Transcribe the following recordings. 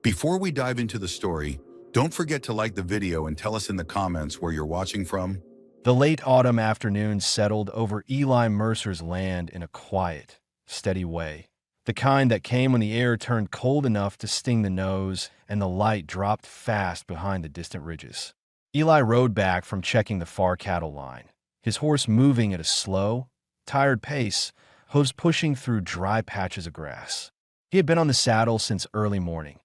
Before we dive into the story, don't forget to like the video and tell us in the comments where you're watching from. The late autumn afternoon settled over Eli Mercer's land in a quiet, steady way. The kind that came when the air turned cold enough to sting the nose and the light dropped fast behind the distant ridges. Eli rode back from checking the far cattle line, his horse moving at a slow, tired pace, hooves pushing through dry patches of grass. He had been on the saddle since early morning,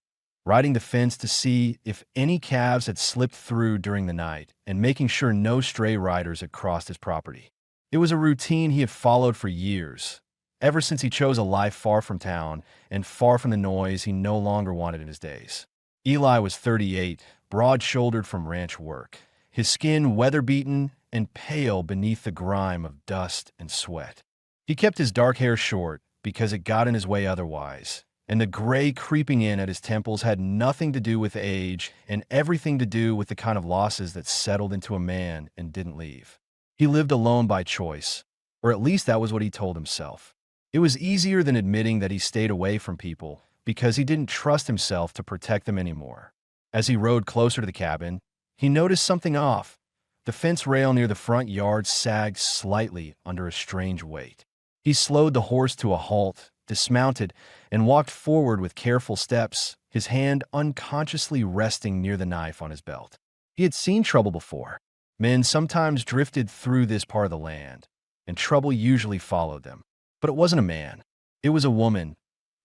riding the fence to see if any calves had slipped through during the night and making sure no stray riders had crossed his property. It was a routine he had followed for years, ever since he chose a life far from town and far from the noise he no longer wanted in his days. Eli was 38, broad-shouldered from ranch work, his skin weather-beaten and pale beneath the grime of dust and sweat. He kept his dark hair short because it got in his way otherwise, and the gray creeping in at his temples had nothing to do with age and everything to do with the kind of losses that settled into a man and didn't leave. He lived alone by choice, or at least that was what he told himself. It was easier than admitting that he stayed away from people because he didn't trust himself to protect them anymore. As he rode closer to the cabin, he noticed something off. The fence rail near the front yard sagged slightly under a strange weight. He slowed the horse to a halt, dismounted, and walked forward with careful steps, his hand unconsciously resting near the knife on his belt. He had seen trouble before. Men sometimes drifted through this part of the land, and trouble usually followed them. But it wasn't a man. It was a woman,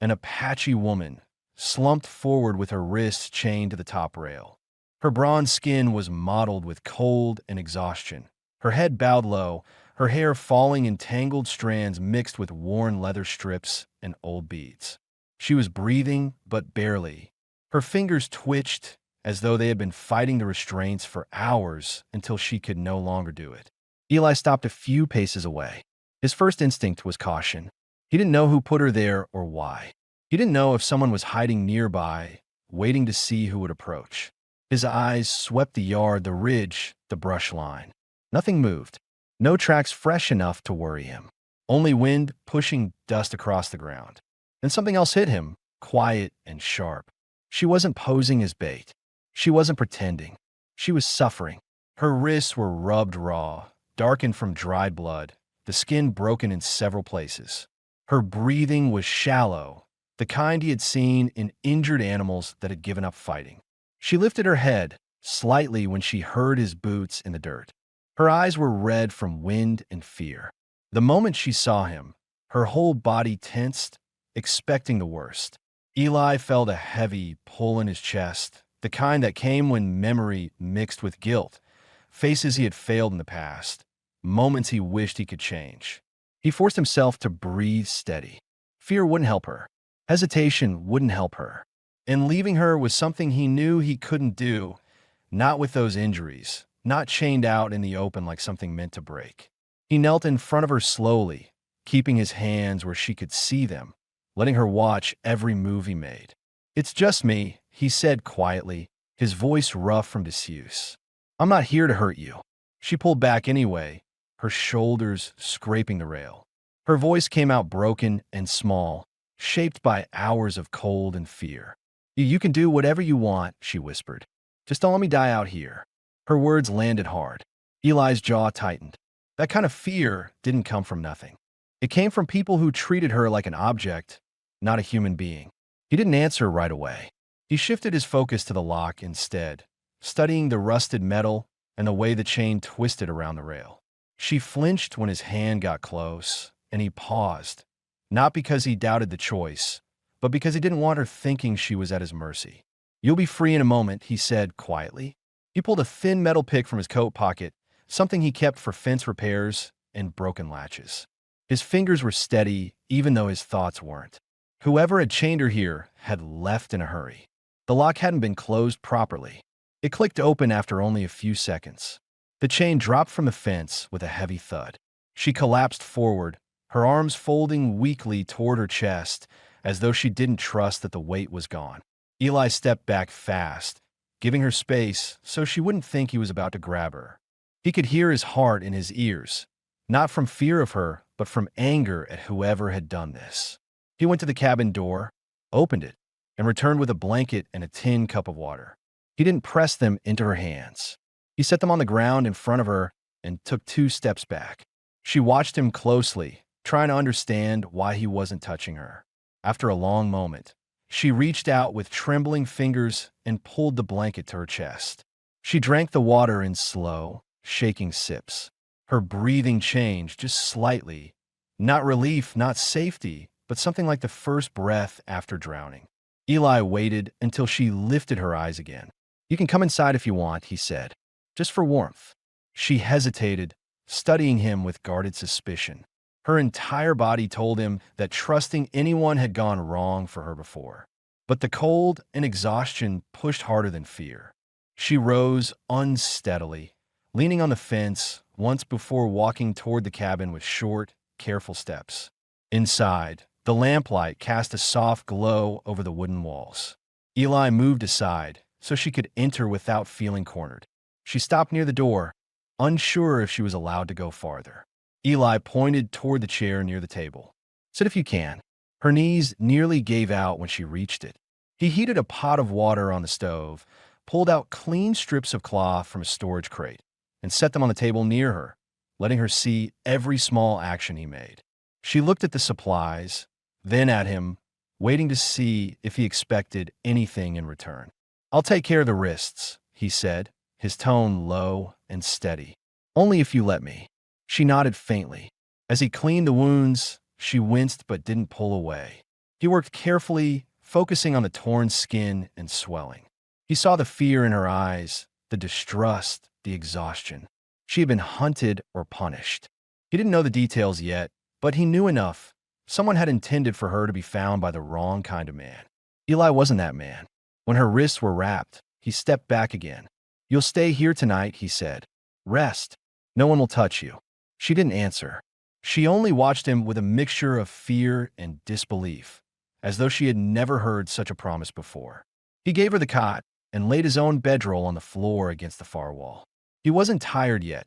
an Apache woman, slumped forward with her wrists chained to the top rail. Her bronze skin was mottled with cold and exhaustion. Her head bowed low, her hair falling in tangled strands mixed with worn leather strips and old beads. She was breathing, but barely. Her fingers twitched as though they had been fighting the restraints for hours until she could no longer do it. Eli stopped a few paces away. His first instinct was caution. He didn't know who put her there or why. He didn't know if someone was hiding nearby, waiting to see who would approach. His eyes swept the yard, the ridge, the brush line. Nothing moved. No tracks fresh enough to worry him. Only wind pushing dust across the ground. Then something else hit him, quiet and sharp. She wasn't posing as bait. She wasn't pretending. She was suffering. Her wrists were rubbed raw, darkened from dried blood, the skin broken in several places. Her breathing was shallow, the kind he had seen in injured animals that had given up fighting. She lifted her head slightly when she heard his boots in the dirt. Her eyes were red from wind and fear. The moment she saw him, her whole body tensed, expecting the worst. Eli felt a heavy pull in his chest, the kind that came when memory mixed with guilt, faces he had failed in the past, moments he wished he could change. He forced himself to breathe steady. Fear wouldn't help her. Hesitation wouldn't help her. And leaving her was something he knew he couldn't do, not with those injuries, not chained out in the open like something meant to break. He knelt in front of her slowly, keeping his hands where she could see them, letting her watch every move he made. "It's just me," he said quietly, his voice rough from disuse. "I'm not here to hurt you." She pulled back anyway, her shoulders scraping the rail. Her voice came out broken and small, shaped by hours of cold and fear. "You can do whatever you want," she whispered. "Just don't let me die out here." Her words landed hard. Eli's jaw tightened. That kind of fear didn't come from nothing. It came from people who treated her like an object, not a human being. He didn't answer right away. He shifted his focus to the lock instead, studying the rusted metal and the way the chain twisted around the rail. She flinched when his hand got close, and he paused, not because he doubted the choice, but because he didn't want her thinking she was at his mercy. "You'll be free in a moment," he said quietly. He pulled a thin metal pick from his coat pocket, something he kept for fence repairs and broken latches. His fingers were steady, even though his thoughts weren't. Whoever had chained her here had left in a hurry. The lock hadn't been closed properly. It clicked open after only a few seconds. The chain dropped from the fence with a heavy thud. She collapsed forward, her arms folding weakly toward her chest, as though she didn't trust that the weight was gone. Eli stepped back fast, giving her space so she wouldn't think he was about to grab her. He could hear his heart in his ears, not from fear of her, but from anger at whoever had done this. He went to the cabin door, opened it, and returned with a blanket and a tin cup of water. He didn't press them into her hands. He set them on the ground in front of her and took 2 steps back. She watched him closely, trying to understand why he wasn't touching her. After a long moment, she reached out with trembling fingers and pulled the blanket to her chest. She drank the water in slow, shaking sips. Her breathing changed just slightly. Not relief, not safety, but something like the first breath after drowning. Eli waited until she lifted her eyes again. "You can come inside if you want," he said, "just for warmth." She hesitated, studying him with guarded suspicion. Her entire body told him that trusting anyone had gone wrong for her before. But the cold and exhaustion pushed harder than fear. She rose unsteadily, leaning on the fence once before walking toward the cabin with short, careful steps. Inside, the lamplight cast a soft glow over the wooden walls. Eli moved aside so she could enter without feeling cornered. She stopped near the door, unsure if she was allowed to go farther. Eli pointed toward the chair near the table. "Sit if you can." Her knees nearly gave out when she reached it. He heated a pot of water on the stove, pulled out clean strips of cloth from a storage crate, and set them on the table near her, letting her see every small action he made. She looked at the supplies, then at him, waiting to see if he expected anything in return. "I'll take care of the wrists," he said, his tone low and steady. "Only if you let me." She nodded faintly. As he cleaned the wounds, she winced but didn't pull away. He worked carefully, focusing on the torn skin and swelling. He saw the fear in her eyes, the distrust, the exhaustion. She had been hunted or punished. He didn't know the details yet, but he knew enough. Someone had intended for her to be found by the wrong kind of man. Eli wasn't that man. When her wrists were wrapped, he stepped back again. "You'll stay here tonight," he said. "Rest. No one will touch you." She didn't answer. She only watched him with a mixture of fear and disbelief, as though she had never heard such a promise before. He gave her the cot and laid his own bedroll on the floor against the far wall. He wasn't tired yet.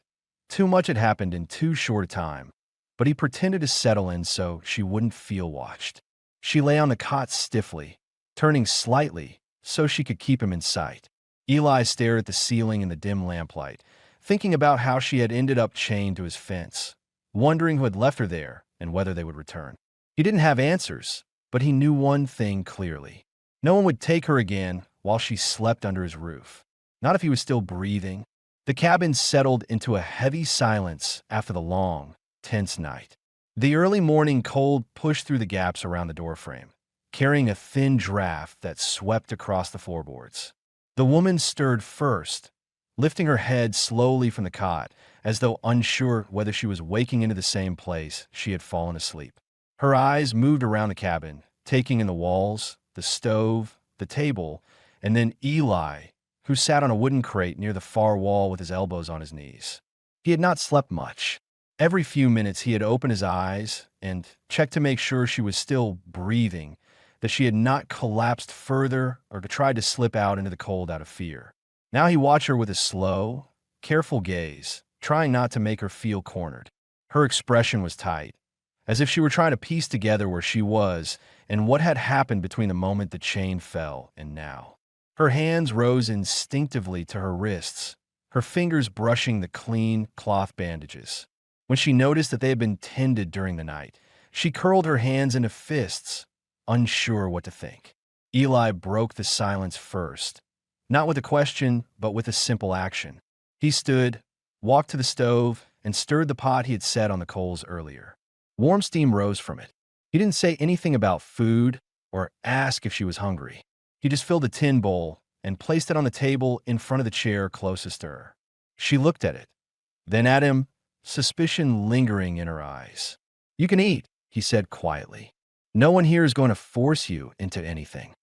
Too much had happened in too short a time, but he pretended to settle in so she wouldn't feel watched. She lay on the cot stiffly, turning slightly so she could keep him in sight. Eli stared at the ceiling in the dim lamplight, thinking about how she had ended up chained to his fence, wondering who had left her there and whether they would return. He didn't have answers, but he knew one thing clearly. No one would take her again while she slept under his roof. Not if he was still breathing. The cabin settled into a heavy silence after the long, tense night. The early morning cold pushed through the gaps around the doorframe, carrying a thin draft that swept across the floorboards. The woman stirred first, lifting her head slowly from the cot, as though unsure whether she was waking into the same place she had fallen asleep. Her eyes moved around the cabin, taking in the walls, the stove, the table, and then Eli, who sat on a wooden crate near the far wall with his elbows on his knees. He had not slept much. Every few minutes he had opened his eyes and checked to make sure she was still breathing, that she had not collapsed further or tried to slip out into the cold out of fear. Now he watched her with a slow, careful gaze, trying not to make her feel cornered. Her expression was tight, as if she were trying to piece together where she was and what had happened between the moment the chain fell and now. Her hands rose instinctively to her wrists, her fingers brushing the clean cloth bandages. When she noticed that they had been tended during the night, she curled her hands into fists, unsure what to think. Eli broke the silence first, not with a question, but with a simple action. He stood, walked to the stove, and stirred the pot he had set on the coals earlier. Warm steam rose from it. He didn't say anything about food or ask if she was hungry. He just filled a tin bowl and placed it on the table in front of the chair closest to her. She looked at it, then at him, suspicion lingering in her eyes. "You can eat," he said quietly. "No one here is going to force you into anything."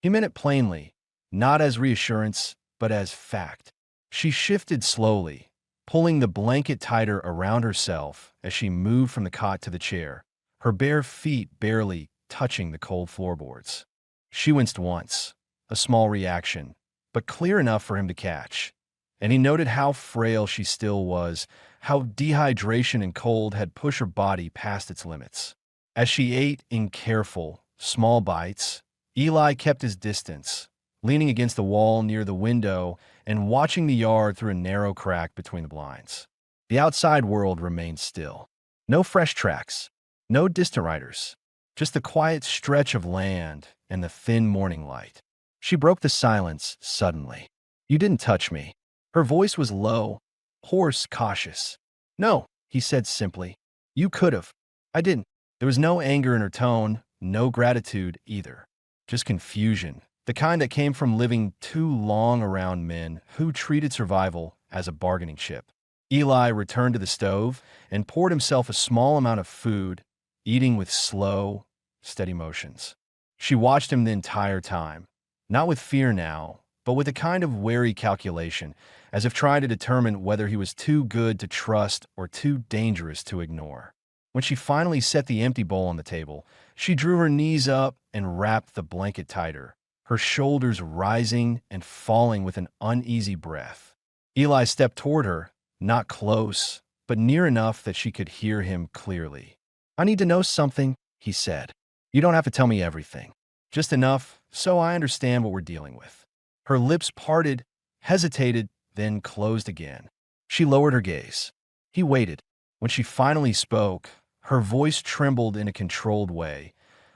He meant it plainly, not as reassurance, but as fact. She shifted slowly, pulling the blanket tighter around herself as she moved from the cot to the chair, her bare feet barely touching the cold floorboards. She winced once, a small reaction, but clear enough for him to catch. And he noted how frail she still was, how dehydration and cold had pushed her body past its limits. As she ate in careful, small bites, Eli kept his distance, leaning against the wall near the window and watching the yard through a narrow crack between the blinds. The outside world remained still. No fresh tracks, no distant riders, just the quiet stretch of land and the thin morning light. She broke the silence suddenly. "You didn't touch me." Her voice was low, hoarse, cautious. "No," he said simply. "You could have." "I didn't." There was no anger in her tone, no gratitude either. Just confusion, the kind that came from living too long around men who treated survival as a bargaining chip. Eli returned to the stove and poured himself a small amount of food, eating with slow, steady motions. She watched him the entire time, not with fear now, but with a kind of wary calculation, as if trying to determine whether he was too good to trust or too dangerous to ignore. When she finally set the empty bowl on the table, she drew her knees up and wrapped the blanket tighter, her shoulders rising and falling with an uneasy breath. Eli stepped toward her, not close, but near enough that she could hear him clearly. "I need to know something," he said. "You don't have to tell me everything. Just enough so I understand what we're dealing with." Her lips parted, hesitated, then closed again. She lowered her gaze. He waited. When she finally spoke, her voice trembled in a controlled way,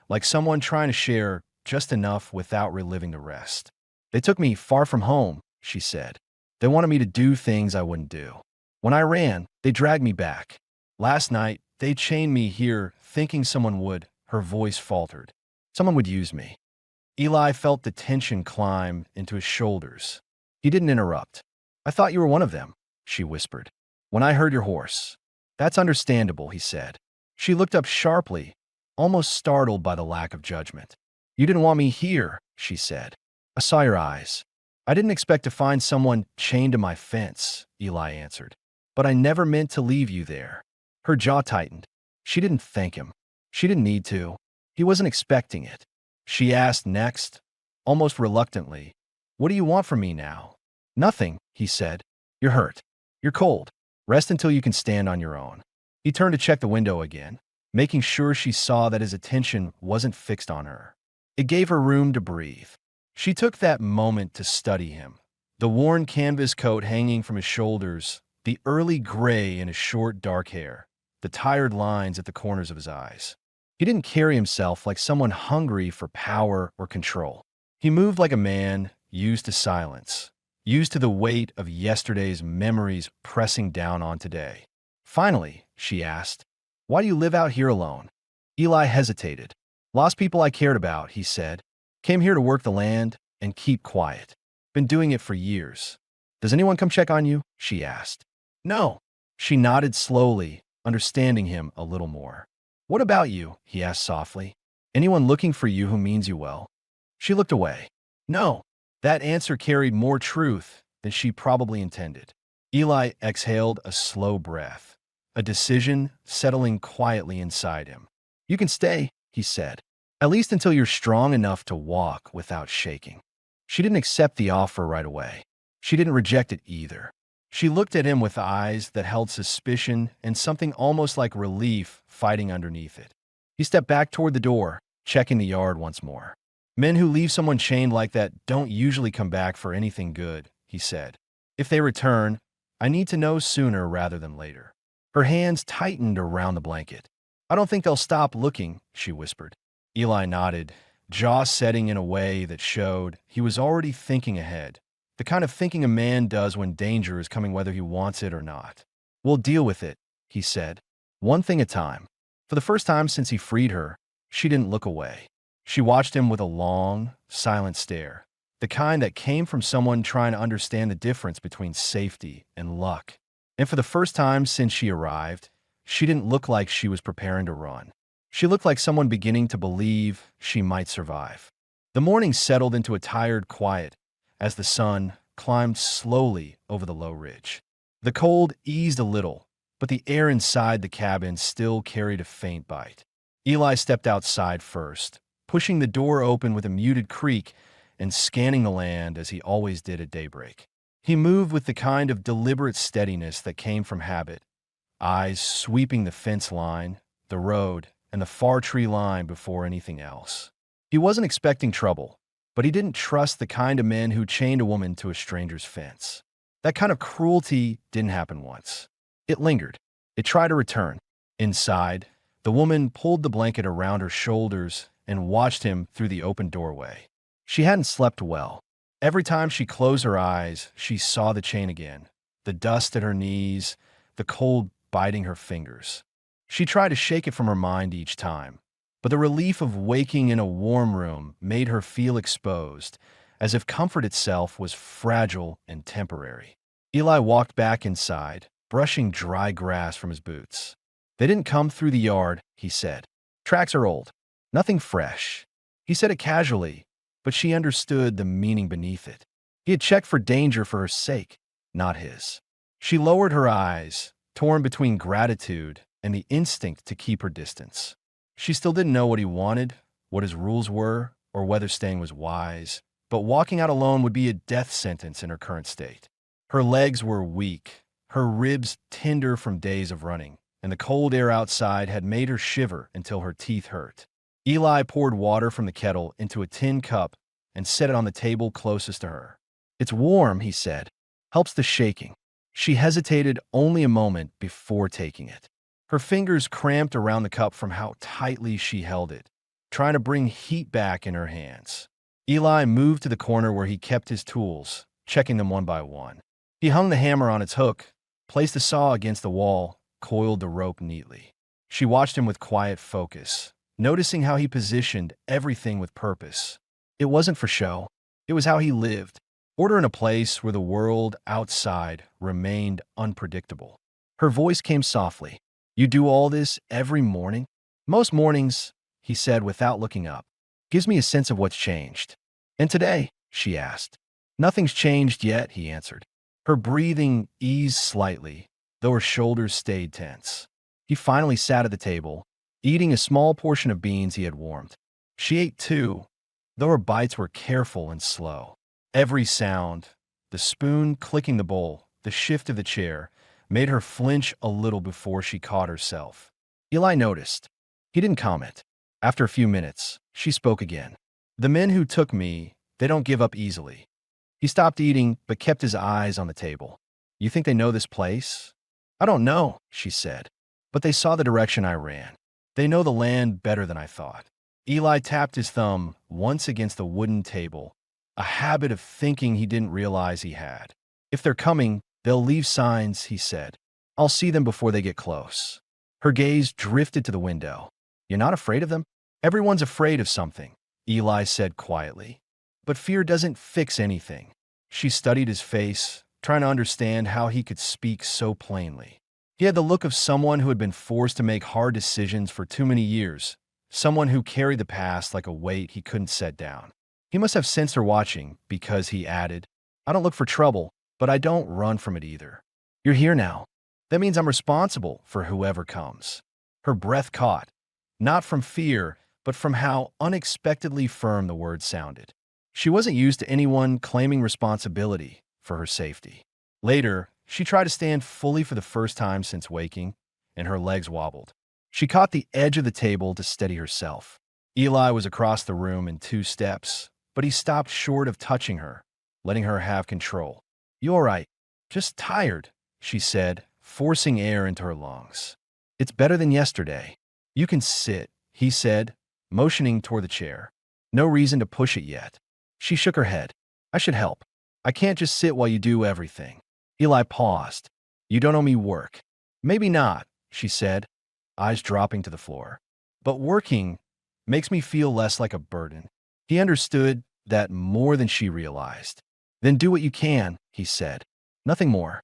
like someone trying to share just enough without reliving the rest. "They took me far from home," she said. "They wanted me to do things I wouldn't do. When I ran, they dragged me back. Last night, they chained me here thinking someone would," her voice faltered. "Someone would use me." Eli felt the tension climb into his shoulders. He didn't interrupt. "I thought you were one of them," she whispered. "When I heard your horse." "That's understandable," he said. She looked up sharply, almost startled by the lack of judgment. "You didn't want me here," she said. "I saw your eyes." "I didn't expect to find someone chained to my fence," Eli answered. "But I never meant to leave you there." Her jaw tightened. She didn't thank him. She didn't need to. He wasn't expecting it. She asked next, almost reluctantly, "What do you want from me now?" "Nothing," he said. "You're hurt. You're cold. Rest until you can stand on your own." He turned to check the window again, making sure she saw that his attention wasn't fixed on her. It gave her room to breathe. She took that moment to study him. The worn canvas coat hanging from his shoulders, the early gray in his short, dark hair, the tired lines at the corners of his eyes. He didn't carry himself like someone hungry for power or control. He moved like a man used to silence, used to the weight of yesterday's memories pressing down on today. Finally, she asked, "Why do you live out here alone?" Eli hesitated. "Lost people I cared about," he said. "Came here to work the land and keep quiet. Been doing it for years." "Does anyone come check on you?" she asked. "No." She nodded slowly, understanding him a little more. "What about you?" he asked softly. "Anyone looking for you who means you well?" She looked away. "No." That answer carried more truth than she probably intended. Eli exhaled a slow breath, a decision settling quietly inside him. "You can stay," he said, "at least until you're strong enough to walk without shaking." She didn't accept the offer right away. She didn't reject it either. She looked at him with eyes that held suspicion and something almost like relief fighting underneath it. He stepped back toward the door, checking the yard once more. "Men who leave someone chained like that don't usually come back for anything good," he said. "If they return, I need to know sooner rather than later." Her hands tightened around the blanket. "I don't think they'll stop looking," she whispered. Eli nodded, jaw setting in a way that showed he was already thinking ahead. The kind of thinking a man does when danger is coming whether he wants it or not. "We'll deal with it," he said, "one thing at a time." For the first time since he freed her, she didn't look away. She watched him with a long, silent stare, the kind that came from someone trying to understand the difference between safety and luck. And for the first time since she arrived, she didn't look like she was preparing to run. She looked like someone beginning to believe she might survive. The morning settled into a tired quiet as the sun climbed slowly over the low ridge. The cold eased a little, but the air inside the cabin still carried a faint bite. Eli stepped outside first, pushing the door open with a muted creak and scanning the land as he always did at daybreak. He moved with the kind of deliberate steadiness that came from habit, eyes sweeping the fence line, the road, and the far tree line before anything else. He wasn't expecting trouble, but he didn't trust the kind of men who chained a woman to a stranger's fence. That kind of cruelty didn't happen once. It lingered. It tried to return. Inside, the woman pulled the blanket around her shoulders and watched him through the open doorway. She hadn't slept well. Every time she closed her eyes, she saw the chain again, the dust at her knees, the cold biting her fingers. She tried to shake it from her mind each time, but the relief of waking in a warm room made her feel exposed, as if comfort itself was fragile and temporary. Eli walked back inside, brushing dry grass from his boots. They didn't come through the yard, he said. Tracks are old. Nothing fresh. He said it casually, but she understood the meaning beneath it. He had checked for danger for her sake, not his. She lowered her eyes, torn between gratitude and the instinct to keep her distance. She still didn't know what he wanted, what his rules were, or whether staying was wise, but walking out alone would be a death sentence in her current state. Her legs were weak, her ribs tender from days of running, and the cold air outside had made her shiver until her teeth hurt. Eli poured water from the kettle into a tin cup and set it on the table closest to her. It's warm, he said. Helps the shaking. She hesitated only a moment before taking it. Her fingers cramped around the cup from how tightly she held it, trying to bring heat back in her hands. Eli moved to the corner where he kept his tools, checking them one by one. He hung the hammer on its hook, placed the saw against the wall, coiled the rope neatly. She watched him with quiet focus, noticing how he positioned everything with purpose. It wasn't for show. It was how he lived. Order in a place where the world outside remained unpredictable. Her voice came softly. You do all this every morning? Most mornings, he said without looking up. Gives me a sense of what's changed. And today, she asked. Nothing's changed yet, he answered. Her breathing eased slightly, though her shoulders stayed tense. He finally sat at the table, eating a small portion of beans he had warmed. She ate too, though her bites were careful and slow. Every sound, the spoon clicking the bowl, the shift of the chair, made her flinch a little before she caught herself. Eli noticed. He didn't comment. After a few minutes, she spoke again. The men who took me, they don't give up easily. He stopped eating, but kept his eyes on the table. You think they know this place? I don't know, she said, but they saw the direction I ran. They know the land better than I thought. Eli tapped his thumb once against the wooden table, a habit of thinking he didn't realize he had. If they're coming, they'll leave signs, he said. I'll see them before they get close. Her gaze drifted to the window. You're not afraid of them? Everyone's afraid of something, Eli said quietly. But fear doesn't fix anything. She studied his face, trying to understand how he could speak so plainly. He had the look of someone who had been forced to make hard decisions for too many years, someone who carried the past like a weight he couldn't set down. He must have sensed her watching because he added, I don't look for trouble, but I don't run from it either. You're here now. That means I'm responsible for whoever comes. Her breath caught, not from fear, but from how unexpectedly firm the words sounded. She wasn't used to anyone claiming responsibility for her safety. Later, she tried to stand fully for the first time since waking, and her legs wobbled. She caught the edge of the table to steady herself. Eli was across the room in 2 steps, but he stopped short of touching her, letting her have control. You all right? Just tired, she said, forcing air into her lungs. It's better than yesterday. You can sit, he said, motioning toward the chair. No reason to push it yet. She shook her head. I should help. I can't just sit while you do everything. Eli paused. You don't owe me work. Maybe not, she said, eyes dropping to the floor. But working makes me feel less like a burden. He understood that more than she realized. Then do what you can, he said. Nothing more.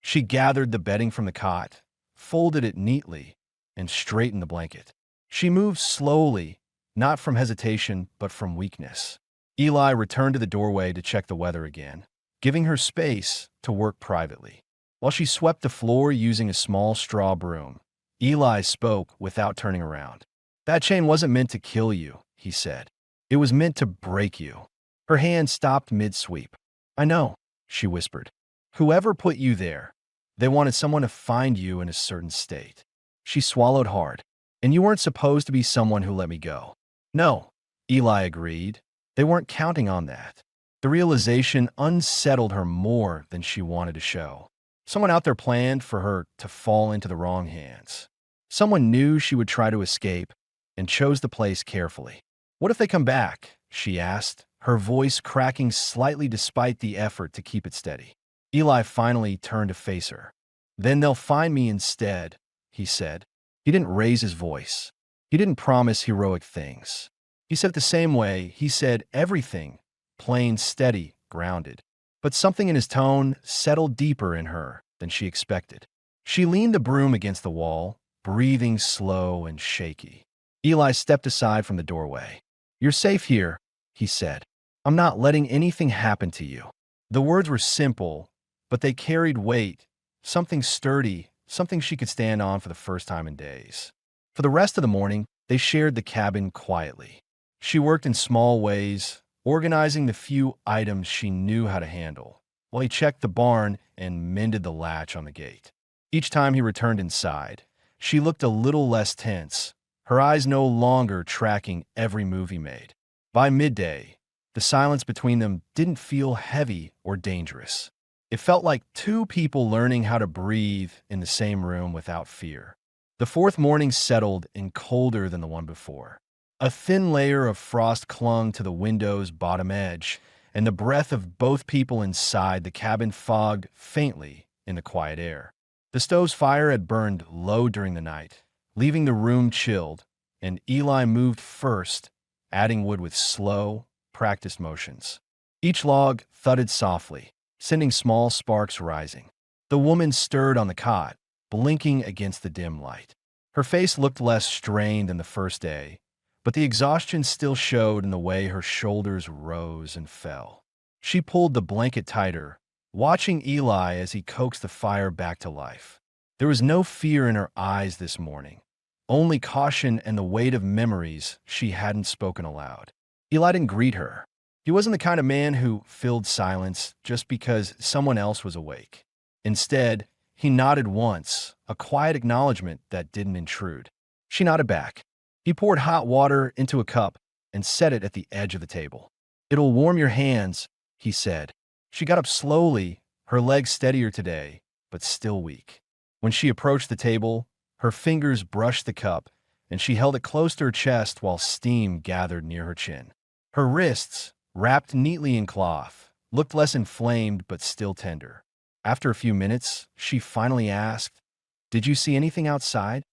She gathered the bedding from the cot, folded it neatly, and straightened the blanket. She moved slowly, not from hesitation, but from weakness. Eli returned to the doorway to check the weather again, giving her space to work privately. While she swept the floor using a small straw broom, Eli spoke without turning around. That chain wasn't meant to kill you, he said. It was meant to break you. Her hand stopped mid-sweep. I know, she whispered. Whoever put you there, they wanted someone to find you in a certain state. She swallowed hard. And you weren't supposed to be someone who let me go. No, Eli agreed. They weren't counting on that. The realization unsettled her more than she wanted to show. Someone out there planned for her to fall into the wrong hands. Someone knew she would try to escape and chose the place carefully. "What if they come back?" she asked, her voice cracking slightly despite the effort to keep it steady. Eli finally turned to face her. "Then they'll find me instead," he said. He didn't raise his voice. He didn't promise heroic things. He said it the same way he said everything, plain, steady, grounded. But something in his tone settled deeper in her than she expected. She leaned the broom against the wall, breathing slow and shaky. Eli stepped aside from the doorway. "You're safe here," he said. "I'm not letting anything happen to you." The words were simple, but they carried weight, something sturdy, something she could stand on for the first time in days. For the rest of the morning, they shared the cabin quietly. She worked in small ways, organizing the few items she knew how to handle, while he checked the barn and mended the latch on the gate. Each time he returned inside, she looked a little less tense, her eyes no longer tracking every move he made. By midday, the silence between them didn't feel heavy or dangerous. It felt like two people learning how to breathe in the same room without fear. The fourth morning settled in colder than the one before. A thin layer of frost clung to the window's bottom edge, and the breath of both people inside the cabin fogged faintly in the quiet air. The stove's fire had burned low during the night, leaving the room chilled, and Eli moved first, adding wood with slow, practiced motions. Each log thudded softly, sending small sparks rising. The woman stirred on the cot, blinking against the dim light. Her face looked less strained than the first day, but the exhaustion still showed in the way her shoulders rose and fell. She pulled the blanket tighter, watching Eli as he coaxed the fire back to life. There was no fear in her eyes this morning, only caution and the weight of memories she hadn't spoken aloud. Eli didn't greet her. He wasn't the kind of man who filled silence just because someone else was awake. Instead, he nodded once, a quiet acknowledgement that didn't intrude. She nodded back. He poured hot water into a cup and set it at the edge of the table. "It'll warm your hands," he said. She got up slowly, her legs steadier today, but still weak. When she approached the table, her fingers brushed the cup, and she held it close to her chest while steam gathered near her chin. Her wrists, wrapped neatly in cloth, looked less inflamed but still tender. After a few minutes, she finally asked, "Did you see anything outside?"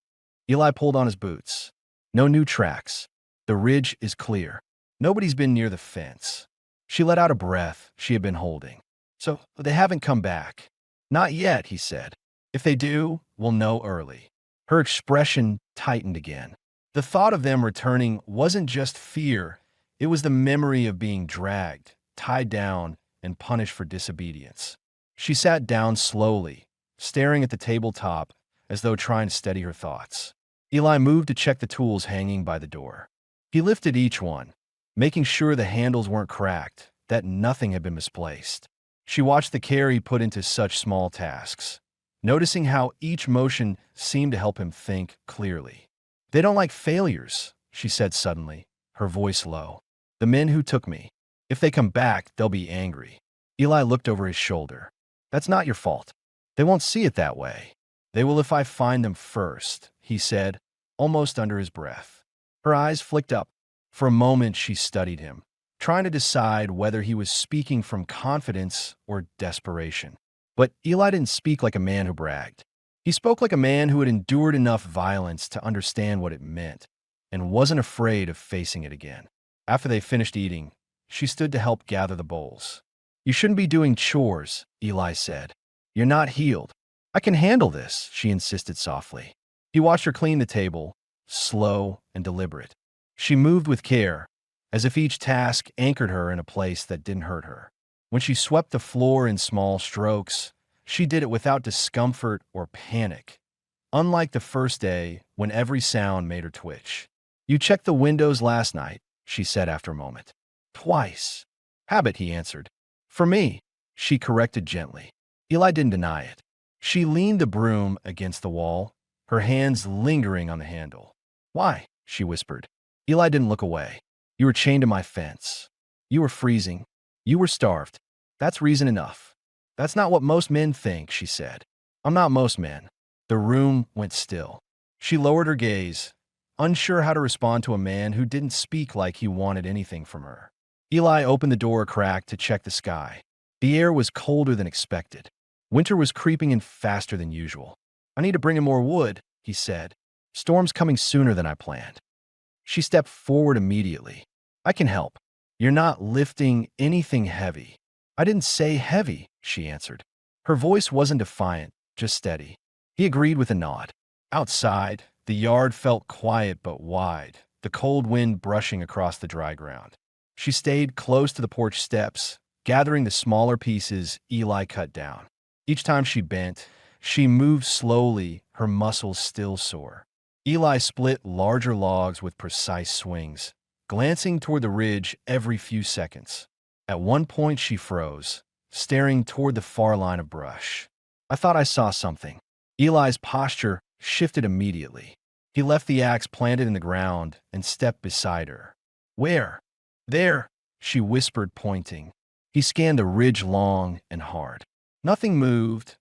Eli pulled on his boots. "No new tracks. The ridge is clear. Nobody's been near the fence." She let out a breath she had been holding. "So they haven't come back?" "Not yet," he said. "If they do, we'll know early." Her expression tightened again. The thought of them returning wasn't just fear, it was the memory of being dragged, tied down, and punished for disobedience. She sat down slowly, staring at the tabletop as though trying to steady her thoughts. Eli moved to check the tools hanging by the door. He lifted each one, making sure the handles weren't cracked, that nothing had been misplaced. She watched the care he put into such small tasks, noticing how each motion seemed to help him think clearly. "They don't like failures," she said suddenly, her voice low. "The men who took me. If they come back, they'll be angry." Eli looked over his shoulder. "That's not your fault. They won't see it that way. They will if I find them first," he said, almost under his breath. Her eyes flicked up. For a moment she studied him, trying to decide whether he was speaking from confidence or desperation. But Eli didn't speak like a man who bragged. He spoke like a man who had endured enough violence to understand what it meant, and wasn't afraid of facing it again. After they finished eating, she stood to help gather the bowls. "You shouldn't be doing chores," Eli said. "You're not healed." "I can handle this," she insisted softly. He watched her clean the table, slow and deliberate. She moved with care, as if each task anchored her in a place that didn't hurt her. When she swept the floor in small strokes, she did it without discomfort or panic, unlike the first day when every sound made her twitch. "You checked the windows last night," she said after a moment. "Twice." "Habit," he answered. "For me," she corrected gently. Eli didn't deny it. She leaned the broom against the wall, her hands lingering on the handle. "Why?" she whispered. Eli didn't look away. You were chained to my fence. You were freezing. You were starved. That's reason enough. That's not what most men think, she said. I'm not most men. The room went still. She lowered her gaze, unsure how to respond to a man who didn't speak like he wanted anything from her. Eli opened the door a crack to check the sky. The air was colder than expected. Winter was creeping in faster than usual. I need to bring in more wood, he said. Storm's coming sooner than I planned. She stepped forward immediately. I can help. You're not lifting anything heavy. I didn't say heavy, she answered. Her voice wasn't defiant, just steady. He agreed with a nod. Outside, the yard felt quiet but wide, the cold wind brushing across the dry ground. She stayed close to the porch steps, gathering the smaller pieces Eli cut down. Each time she bent, she moved slowly, her muscles still sore. Eli split larger logs with precise swings, glancing toward the ridge every few seconds. At one point she froze, staring toward the far line of brush. I thought I saw something. Eli's posture shifted immediately. He left the axe planted in the ground and stepped beside her. Where? There, she whispered, pointing. He scanned the ridge long and hard. Nothing moved,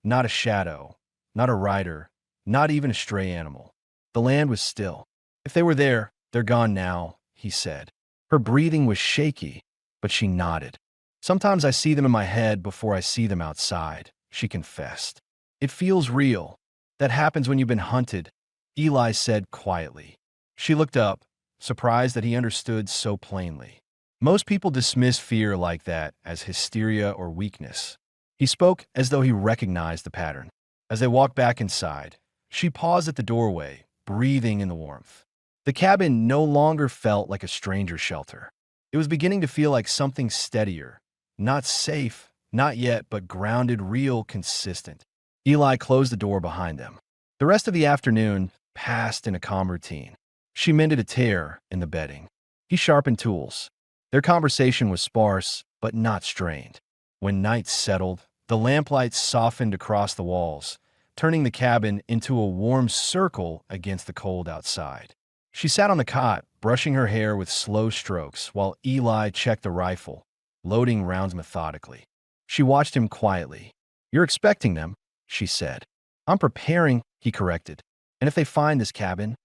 not a shadow, not a rider, not even a stray animal. The land was still. If they were there, they're gone now, he said. Her breathing was shaky, but she nodded. Sometimes I see them in my head before I see them outside, she confessed. It feels real. That happens when you've been hunted, Eli said quietly. She looked up, surprised that he understood so plainly. Most people dismiss fear like that as hysteria or weakness. He spoke as though he recognized the pattern. As they walked back inside, she paused at the doorway, breathing in the warmth. The cabin no longer felt like a stranger's shelter. It was beginning to feel like something steadier. Not safe, not yet, but grounded, real, consistent. Eli closed the door behind them. The rest of the afternoon passed in a calm routine. She mended a tear in the bedding. He sharpened tools. Their conversation was sparse, but not strained. When night settled, the lamplight softened across the walls, turning the cabin into a warm circle against the cold outside. She sat on the cot, brushing her hair with slow strokes, while Eli checked the rifle, loading rounds methodically. She watched him quietly. You're expecting them, she said. I'm preparing, he corrected. And if they find this cabin?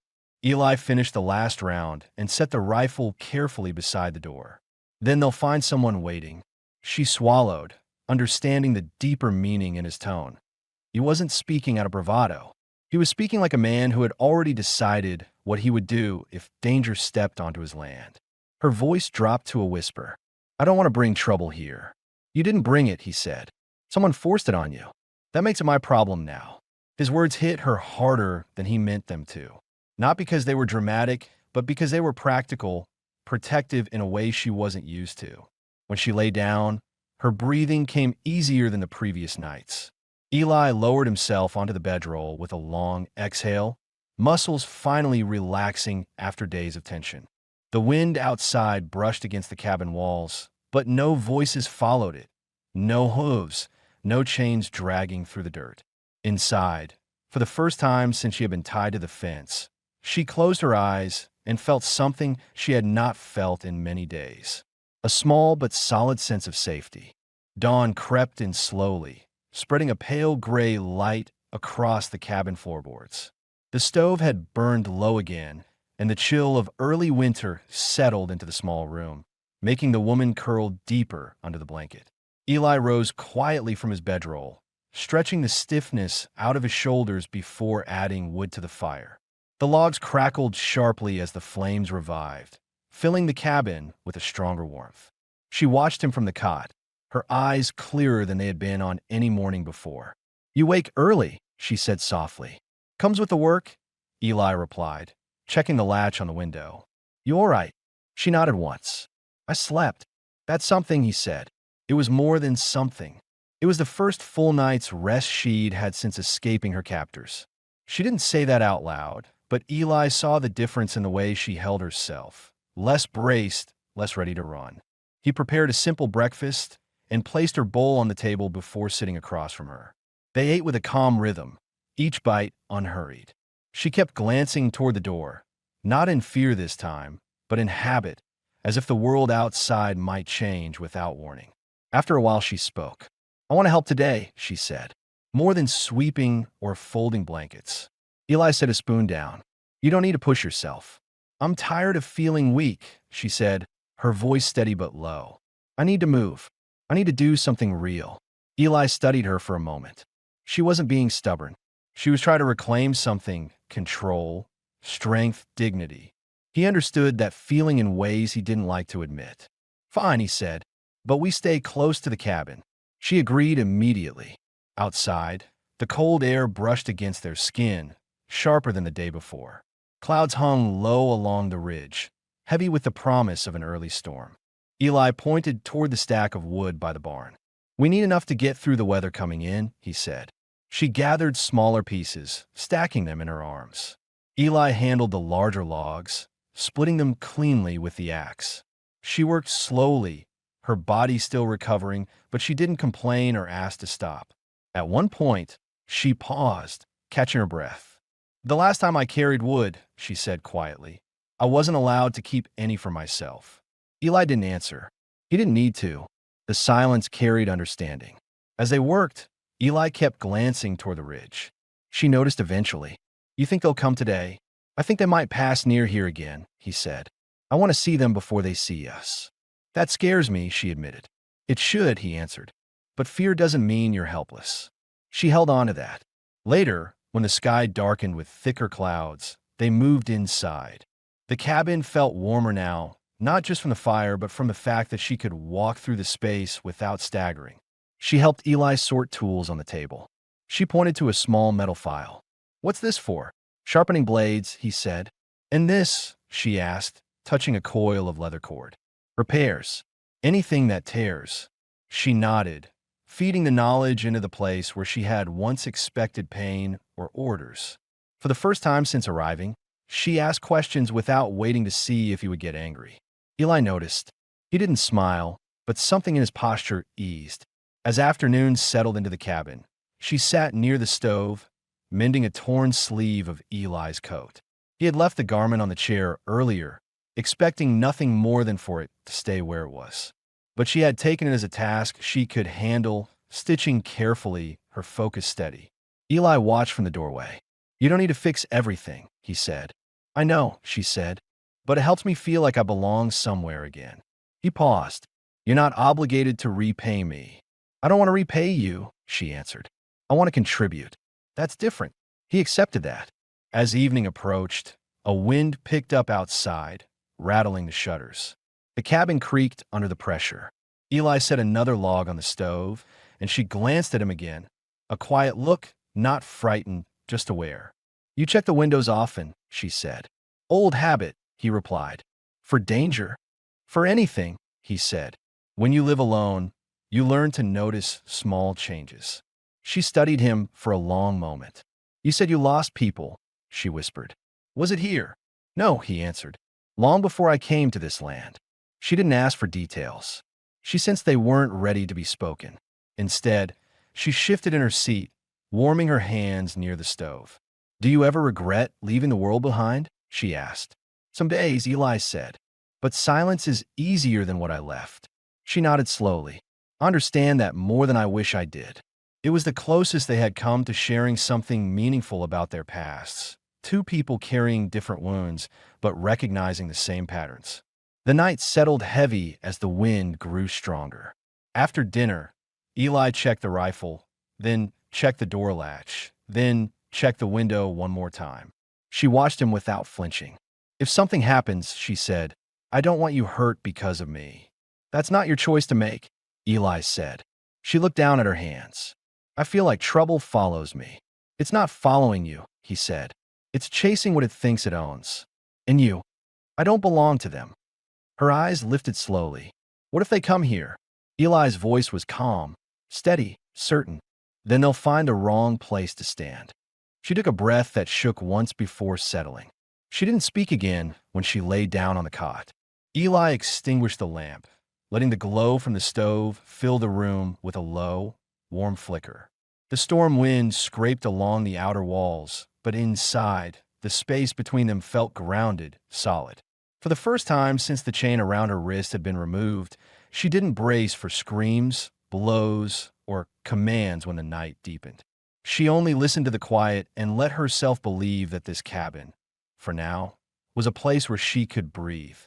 Eli finished the last round and set the rifle carefully beside the door. Then they'll find someone waiting. She swallowed, understanding the deeper meaning in his tone. He wasn't speaking out of bravado. He was speaking like a man who had already decided what he would do if danger stepped onto his land. Her voice dropped to a whisper. I don't want to bring trouble here. You didn't bring it, he said. Someone forced it on you. That makes it my problem now. His words hit her harder than he meant them to. Not because they were dramatic, but because they were practical, protective in a way she wasn't used to. When she lay down, her breathing came easier than the previous nights. Eli lowered himself onto the bedroll with a long exhale, muscles finally relaxing after days of tension. The wind outside brushed against the cabin walls, but no voices followed it. No hooves, no chains dragging through the dirt. Inside, for the first time since she had been tied to the fence, she closed her eyes and felt something she had not felt in many days. A small but solid sense of safety. Dawn crept in slowly, spreading a pale gray light across the cabin floorboards. The stove had burned low again, and the chill of early winter settled into the small room, making the woman curl deeper under the blanket. Eli rose quietly from his bedroll, stretching the stiffness out of his shoulders before adding wood to the fire. The logs crackled sharply as the flames revived, filling the cabin with a stronger warmth. She watched him from the cot, her eyes clearer than they had been on any morning before. You wake early, she said softly. Comes with the work? Eli replied, checking the latch on the window. You all right? She nodded once. I slept. That's something, he said. It was more than something. It was the first full night's rest she'd had since escaping her captors. She didn't say that out loud, but Eli saw the difference in the way she held herself. Less braced, less ready to run. He prepared a simple breakfast and placed her bowl on the table before sitting across from her. They ate with a calm rhythm, each bite unhurried. She kept glancing toward the door, not in fear this time, but in habit, as if the world outside might change without warning. After a while, she spoke. "I want to help today," she said. "More than sweeping or folding blankets." Eli set a spoon down. "You don't need to push yourself." "I'm tired of feeling weak," she said, her voice steady but low. "I need to move. I need to do something real." Eli studied her for a moment. She wasn't being stubborn. She was trying to reclaim something: control, strength, dignity. He understood that feeling in ways he didn't like to admit. "Fine," he said, "but we stay close to the cabin." She agreed immediately. Outside, the cold air brushed against their skin, sharper than the day before. Clouds hung low along the ridge, heavy with the promise of an early storm. Eli pointed toward the stack of wood by the barn. "We need enough to get through the weather coming in," he said. She gathered smaller pieces, stacking them in her arms. Eli handled the larger logs, splitting them cleanly with the axe. She worked slowly, her body still recovering, but she didn't complain or ask to stop. At one point, she paused, catching her breath. "The last time I carried wood," she said quietly, "I wasn't allowed to keep any for myself." Eli didn't answer. He didn't need to. The silence carried understanding. As they worked, Eli kept glancing toward the ridge. She noticed eventually. "You think they'll come today?" "I think they might pass near here again," he said. "I want to see them before they see us." "That scares me," she admitted. "It should," he answered. "But fear doesn't mean you're helpless." She held on to that. Later, when the sky darkened with thicker clouds, they moved inside. The cabin felt warmer now, not just from the fire, but from the fact that she could walk through the space without staggering. She helped Eli sort tools on the table. She pointed to a small metal file. "What's this for?" "Sharpening blades," he said. "And this?" she asked, touching a coil of leather cord. "Repairs. Anything that tears." She nodded, feeding the knowledge into the place where she had once expected pain or orders. For the first time since arriving, she asked questions without waiting to see if he would get angry. Eli noticed. He didn't smile, but something in his posture eased. As afternoon settled into the cabin, she sat near the stove, mending a torn sleeve of Eli's coat. He had left the garment on the chair earlier, expecting nothing more than for it to stay where it was. But she had taken it as a task she could handle, stitching carefully, her focus steady. Eli watched from the doorway. "You don't need to fix everything," he said. "I know," she said, "but it helps me feel like I belong somewhere again." He paused. "You're not obligated to repay me." "I don't want to repay you," she answered. "I want to contribute." "That's different." He accepted that. As evening approached, a wind picked up outside, rattling the shutters. The cabin creaked under the pressure. Eli set another log on the stove, and she glanced at him again. A quiet look, not frightened, just aware. "You check the windows often," she said. "Old habit," he replied. "For danger?" "For anything," he said. "When you live alone, you learn to notice small changes." She studied him for a long moment. "You said you lost people," she whispered. "Was it here?" "No," he answered. "Long before I came to this land." She didn't ask for details. She sensed they weren't ready to be spoken. Instead, she shifted in her seat, warming her hands near the stove. "Do you ever regret leaving the world behind?" she asked. "Some days," Eli said. "But silence is easier than what I left." She nodded slowly. "I understand that more than I wish I did." It was the closest they had come to sharing something meaningful about their pasts. Two people carrying different wounds, but recognizing the same patterns. The night settled heavy as the wind grew stronger. After dinner, Eli checked the rifle, then checked the door latch, then checked the window one more time. She watched him without flinching. "If something happens," she said, "I don't want you hurt because of me." "That's not your choice to make," Eli said. She looked down at her hands. "I feel like trouble follows me." "It's not following you," he said. "It's chasing what it thinks it owns. And you, I don't belong to them." Her eyes lifted slowly. "What if they come here?" Eli's voice was calm, steady, certain. "Then they'll find a wrong place to stand." She took a breath that shook once before settling. She didn't speak again when she lay down on the cot. Eli extinguished the lamp, letting the glow from the stove fill the room with a low, warm flicker. The storm wind scraped along the outer walls, but inside, the space between them felt grounded, solid. For the first time since the chain around her wrist had been removed, she didn't brace for screams, blows, or commands when the night deepened. She only listened to the quiet and let herself believe that this cabin, for now, was a place where she could breathe.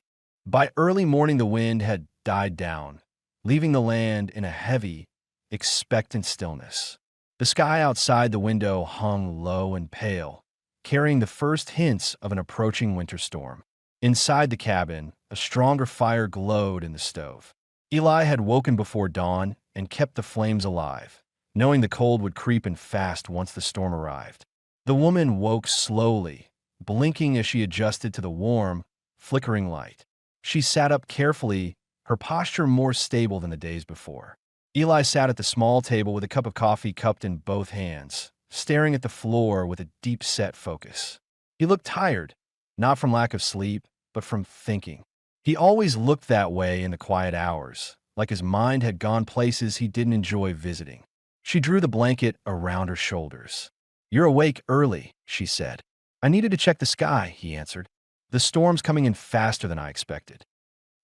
By early morning, the wind had died down, leaving the land in a heavy, expectant stillness. The sky outside the window hung low and pale, carrying the first hints of an approaching winter storm. Inside the cabin, a stronger fire glowed in the stove. Eli had woken before dawn and kept the flames alive, knowing the cold would creep in fast once the storm arrived. The woman woke slowly, blinking as she adjusted to the warm, flickering light. She sat up carefully, her posture more stable than the days before. Eli sat at the small table with a cup of coffee cupped in both hands, staring at the floor with a deep-set focus. He looked tired, not from lack of sleep, but from thinking. He always looked that way in the quiet hours, like his mind had gone places he didn't enjoy visiting. She drew the blanket around her shoulders. "You're awake early," she said. "I needed to check the sky," he answered. "The storm's coming in faster than I expected."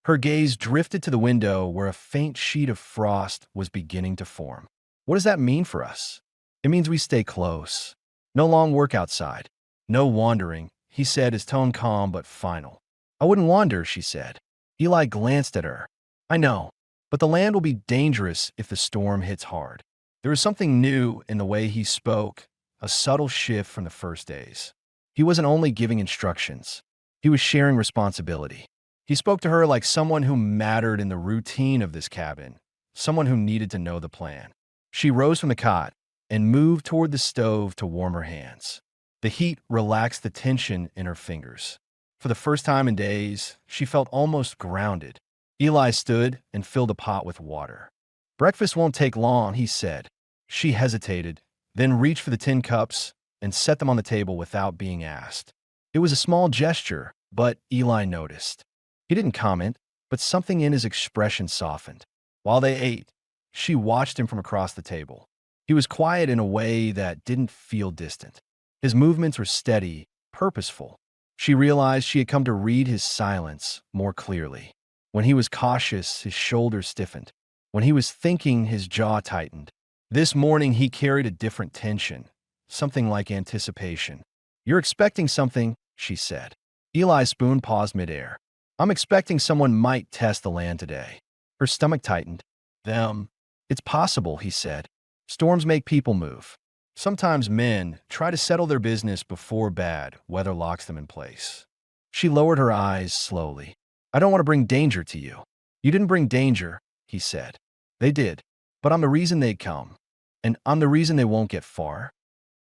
Her gaze drifted to the window where a faint sheet of frost was beginning to form. "What does that mean for us?" "It means we stay close. No long work outside. No wandering," he said, his tone calm but final. "I wouldn't wander," she said. Eli glanced at her. "I know, but the land will be dangerous if the storm hits hard." There was something new in the way he spoke, a subtle shift from the first days. He wasn't only giving instructions. He was sharing responsibility. He spoke to her like someone who mattered in the routine of this cabin, someone who needed to know the plan. She rose from the cot and moved toward the stove to warm her hands. The heat relaxed the tension in her fingers. For the first time in days, she felt almost grounded. Eli stood and filled a pot with water. "Breakfast won't take long," he said. She hesitated, then reached for the tin cups and set them on the table without being asked. It was a small gesture, but Eli noticed. He didn't comment, but something in his expression softened. While they ate, she watched him from across the table. He was quiet in a way that didn't feel distant. His movements were steady, purposeful. She realized she had come to read his silence more clearly. When he was cautious, his shoulders stiffened. When he was thinking, his jaw tightened. This morning, he carried a different tension, something like anticipation. "You're expecting something," she said. Eli's spoon paused midair. "I'm expecting someone might test the land today." Her stomach tightened. "Them." "It's possible," he said. "Storms make people move. Sometimes men try to settle their business before bad weather locks them in place." She lowered her eyes slowly. "I don't want to bring danger to you." "You didn't bring danger," he said. "They did, but I'm the reason they come, and I'm the reason they won't get far."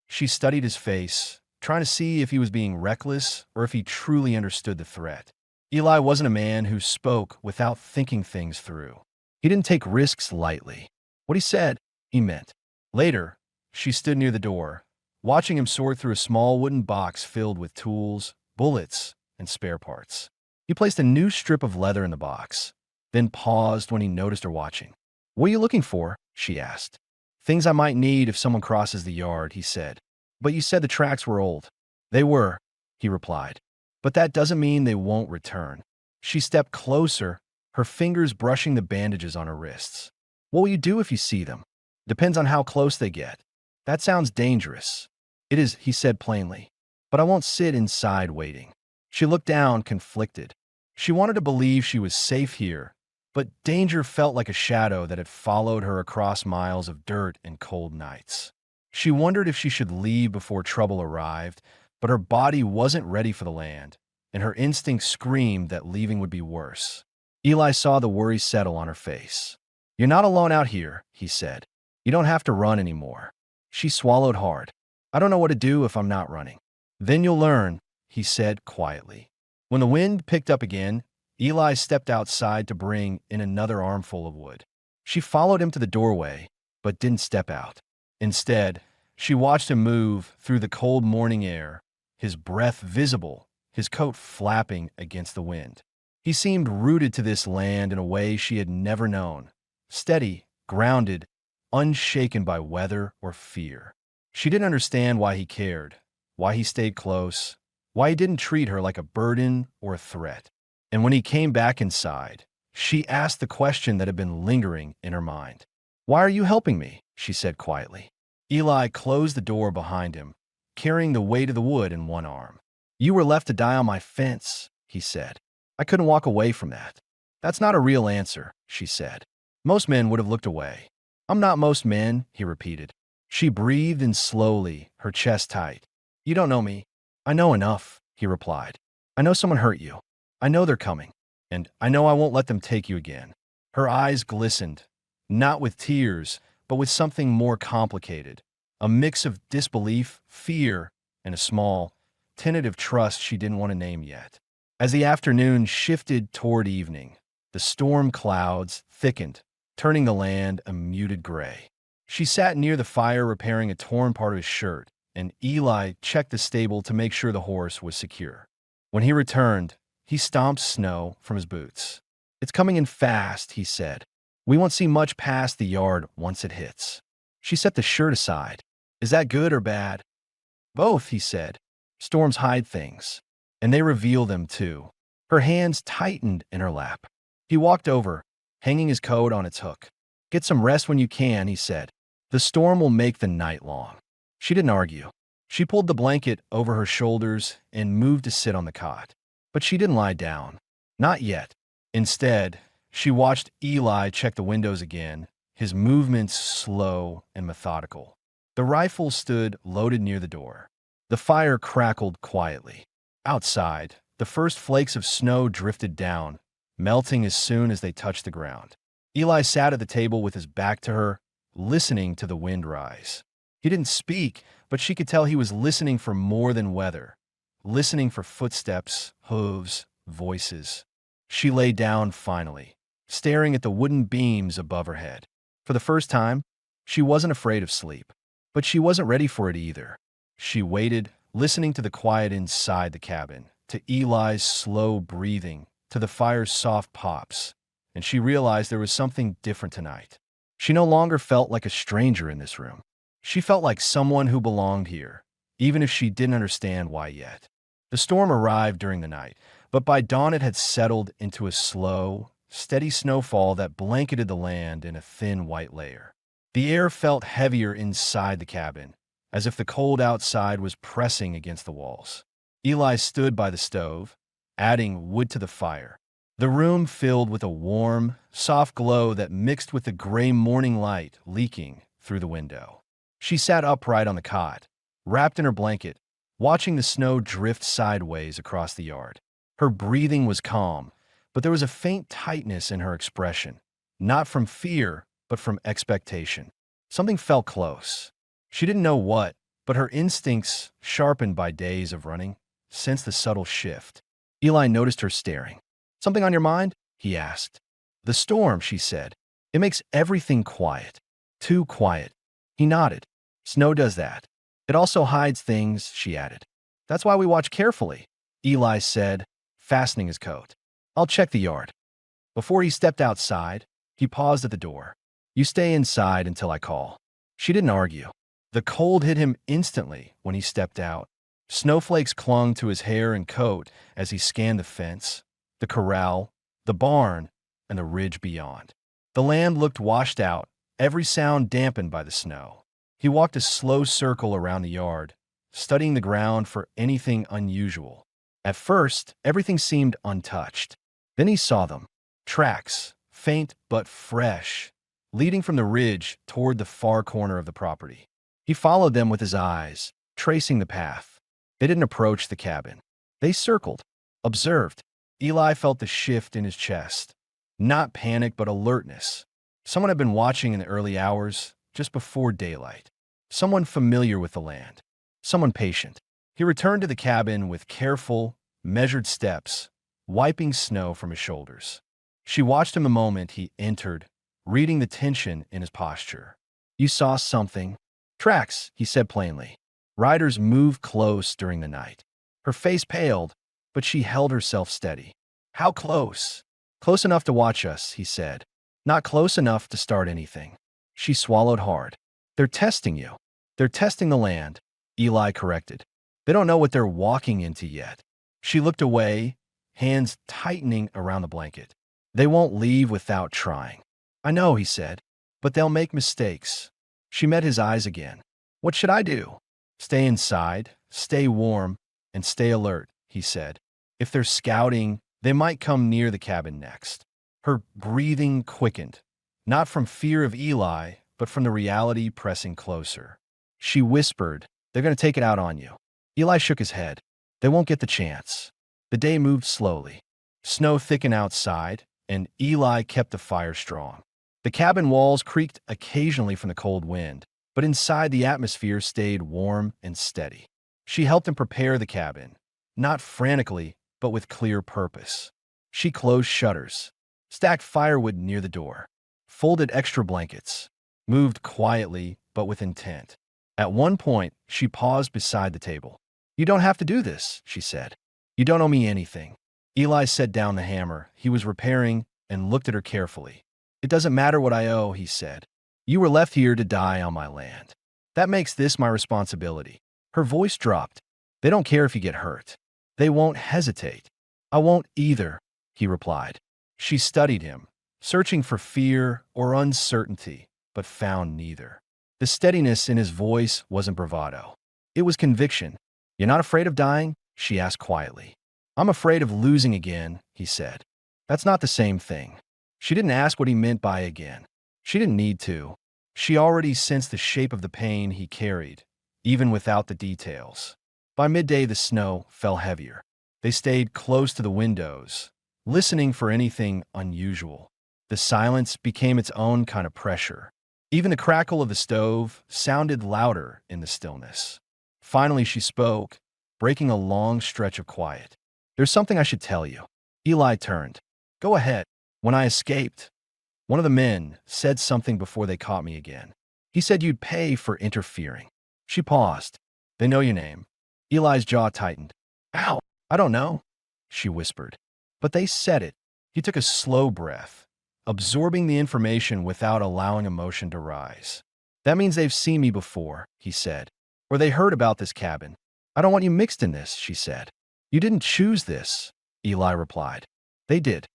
She studied his face, trying to see if he was being reckless or if he truly understood the threat. Eli wasn't a man who spoke without thinking things through. He didn't take risks lightly. What he said, he meant. Later, she stood near the door, watching him sort through a small wooden box filled with tools, bullets, and spare parts. He placed a new strip of leather in the box, then paused when he noticed her watching. "What are you looking for?" she asked. "Things I might need if someone crosses the yard," he said. "But you said the tracks were old." "They were," he replied. "But that doesn't mean they won't return." She stepped closer, her fingers brushing the bandages on her wrists. "What will you do if you see them?" "Depends on how close they get." "That sounds dangerous." "It is," he said plainly. "But I won't sit inside waiting." She looked down, conflicted. She wanted to believe she was safe here, but danger felt like a shadow that had followed her across miles of dirt and cold nights. She wondered if she should leave before trouble arrived, but her body wasn't ready for the land, and her instinct screamed that leaving would be worse. Eli saw the worry settle on her face. "You're not alone out here," he said. "You don't have to run anymore." She swallowed hard. "I don't know what to do if I'm not running." "Then you'll learn," he said quietly. When the wind picked up again, Eli stepped outside to bring in another armful of wood. She followed him to the doorway, but didn't step out. Instead, she watched him move through the cold morning air, his breath visible, his coat flapping against the wind. He seemed rooted to this land in a way she had never known, steady, grounded, unshaken by weather or fear. She didn't understand why he cared, why he stayed close, why he didn't treat her like a burden or a threat. And when he came back inside, she asked the question that had been lingering in her mind. "Why are you helping me?" she said quietly. Eli closed the door behind him, carrying the weight of the wood in one arm. "You were left to die on my fence," he said. "I couldn't walk away from that." "That's not a real answer," she said. "Most men would have looked away." "I'm not most men," he repeated. She breathed in slowly, her chest tight. "You don't know me." "I know enough," he replied. "I know someone hurt you. I know they're coming. And I know I won't let them take you again." Her eyes glistened, not with tears, but with something more complicated. A mix of disbelief, fear, and a small, tentative trust she didn't want to name yet. As the afternoon shifted toward evening, the storm clouds thickened, turning the land a muted gray. She sat near the fire repairing a torn part of his shirt, and Eli checked the stable to make sure the horse was secure. When he returned, he stomped snow from his boots. "It's coming in fast," he said. "We won't see much past the yard once it hits." She set the shirt aside. "Is that good or bad?" "Both," he said. "Storms hide things, and they reveal them too." Her hands tightened in her lap. He walked over, hanging his coat on its hook. "Get some rest when you can," he said. "The storm will make the night long." She didn't argue. She pulled the blanket over her shoulders and moved to sit on the cot. But she didn't lie down. Not yet. Instead, she watched Eli check the windows again, his movements slow and methodical. The rifle stood loaded near the door. The fire crackled quietly. Outside, the first flakes of snow drifted down, melting as soon as they touched the ground. Eli sat at the table with his back to her, listening to the wind rise. He didn't speak, but she could tell he was listening for more than weather, listening for footsteps, hooves, voices. She lay down finally, staring at the wooden beams above her head. For the first time, she wasn't afraid of sleep, but she wasn't ready for it either. She waited, listening to the quiet inside the cabin, to Eli's slow breathing, to the fire's soft pops, and she realized there was something different tonight. She no longer felt like a stranger in this room. She felt like someone who belonged here, even if she didn't understand why yet. The storm arrived during the night, but by dawn it had settled into a slow, steady snowfall that blanketed the land in a thin white layer. The air felt heavier inside the cabin, as if the cold outside was pressing against the walls. Eli stood by the stove, adding wood to the fire. The room filled with a warm, soft glow that mixed with the gray morning light leaking through the window. She sat upright on the cot, wrapped in her blanket, watching the snow drift sideways across the yard. Her breathing was calm, but there was a faint tightness in her expression, not from fear, but from expectation. Something felt close. She didn't know what, but her instincts, sharpened by days of running, sensed the subtle shift. Eli noticed her staring. "Something on your mind?" he asked. "The storm," she said. "It makes everything quiet. Too quiet." He nodded. "Snow does that. It also hides things," she added. "That's why we watch carefully," Eli said, fastening his coat. "I'll check the yard." Before he stepped outside, he paused at the door. "You stay inside until I call." She didn't argue. The cold hit him instantly when he stepped out. Snowflakes clung to his hair and coat as he scanned the fence, the corral, the barn, and the ridge beyond. The land looked washed out, every sound dampened by the snow. He walked a slow circle around the yard, studying the ground for anything unusual. At first, everything seemed untouched. Then he saw them. Tracks, faint but fresh, leading from the ridge toward the far corner of the property. He followed them with his eyes, tracing the path. They didn't approach the cabin. They circled, observed. Eli felt the shift in his chest. Not panic, but alertness. Someone had been watching in the early hours, just before daylight. Someone familiar with the land. Someone patient. He returned to the cabin with careful, measured steps, wiping snow from his shoulders. She watched him the moment he entered, reading the tension in his posture. "You saw something?" "Tracks," he said plainly. Riders moved close during the night. Her face paled, but she held herself steady. "How close?" "Close enough to watch us," he said. "Not close enough to start anything." She swallowed hard. "They're testing you. They're testing the land," Eli corrected. "They don't know what they're walking into yet." She looked away, hands tightening around the blanket. They won't leave without trying. I know, he said, but they'll make mistakes. She met his eyes again. What should I do? Stay inside, stay warm, and stay alert, he said. If they're scouting, they might come near the cabin next. Her breathing quickened, not from fear of Eli, but from the reality pressing closer. She whispered, "They're going to take it out on you." Eli shook his head. They won't get the chance. The day moved slowly. Snow thickened outside, and Eli kept the fire strong. The cabin walls creaked occasionally from the cold wind, but inside the atmosphere stayed warm and steady. She helped him prepare the cabin, not frantically, but with clear purpose. She closed shutters, stacked firewood near the door, folded extra blankets, moved quietly but with intent. At one point, she paused beside the table. "You don't have to do this," she said. "You don't owe me anything." Eli set down the hammer he was repairing and looked at her carefully. "It doesn't matter what I owe," he said. "You were left here to die on my land. That makes this my responsibility." Her voice dropped. "They don't care if you get hurt. They won't hesitate." "I won't either," he replied. She studied him, searching for fear or uncertainty, but found neither. The steadiness in his voice wasn't bravado. It was conviction. "You're not afraid of dying?" she asked quietly. "I'm afraid of losing again," he said. "That's not the same thing." She didn't ask what he meant by again. She didn't need to. She already sensed the shape of the pain he carried, even without the details. By midday, the snow fell heavier. They stayed close to the windows, listening for anything unusual. The silence became its own kind of pressure. Even the crackle of the stove sounded louder in the stillness. Finally, she spoke, breaking a long stretch of quiet. "There's something I should tell you." Eli turned. "Go ahead." "When I escaped, one of the men said something before they caught me again. He said you'd pay for interfering." She paused. "They know your name." Eli's jaw tightened. "Ow, I don't know," she whispered. "But they said it." He took a slow breath, absorbing the information without allowing emotion to rise. "That means they've seen me before," he said. "Or they heard about this cabin." "I don't want you mixed in this," she said. "You didn't choose this," Eli replied. "They did."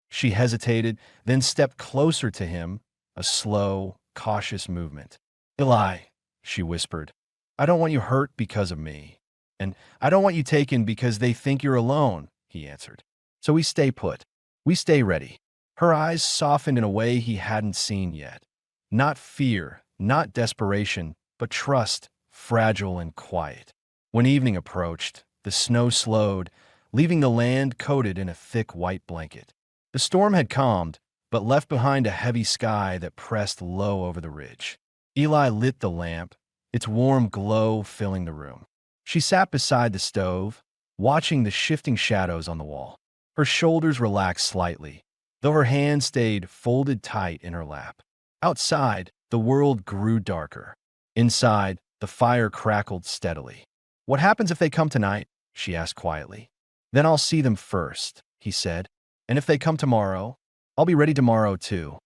She hesitated, then stepped closer to him, a slow, cautious movement. "Eli," she whispered, "I don't want you hurt because of me. And I don't want you taken because they think you're alone," he answered. "So we stay put. We stay ready." Her eyes softened in a way he hadn't seen yet. Not fear, not desperation, but trust, fragile and quiet. When evening approached, the snow slowed, leaving the land coated in a thick white blanket. The storm had calmed, but left behind a heavy sky that pressed low over the ridge. Eli lit the lamp, its warm glow filling the room. She sat beside the stove, watching the shifting shadows on the wall. Her shoulders relaxed slightly, though her hands stayed folded tight in her lap. Outside, the world grew darker. Inside, the fire crackled steadily. "What happens if they come tonight?" she asked quietly. "Then I'll see them first," he said. "And if they come tomorrow, I'll be ready tomorrow too."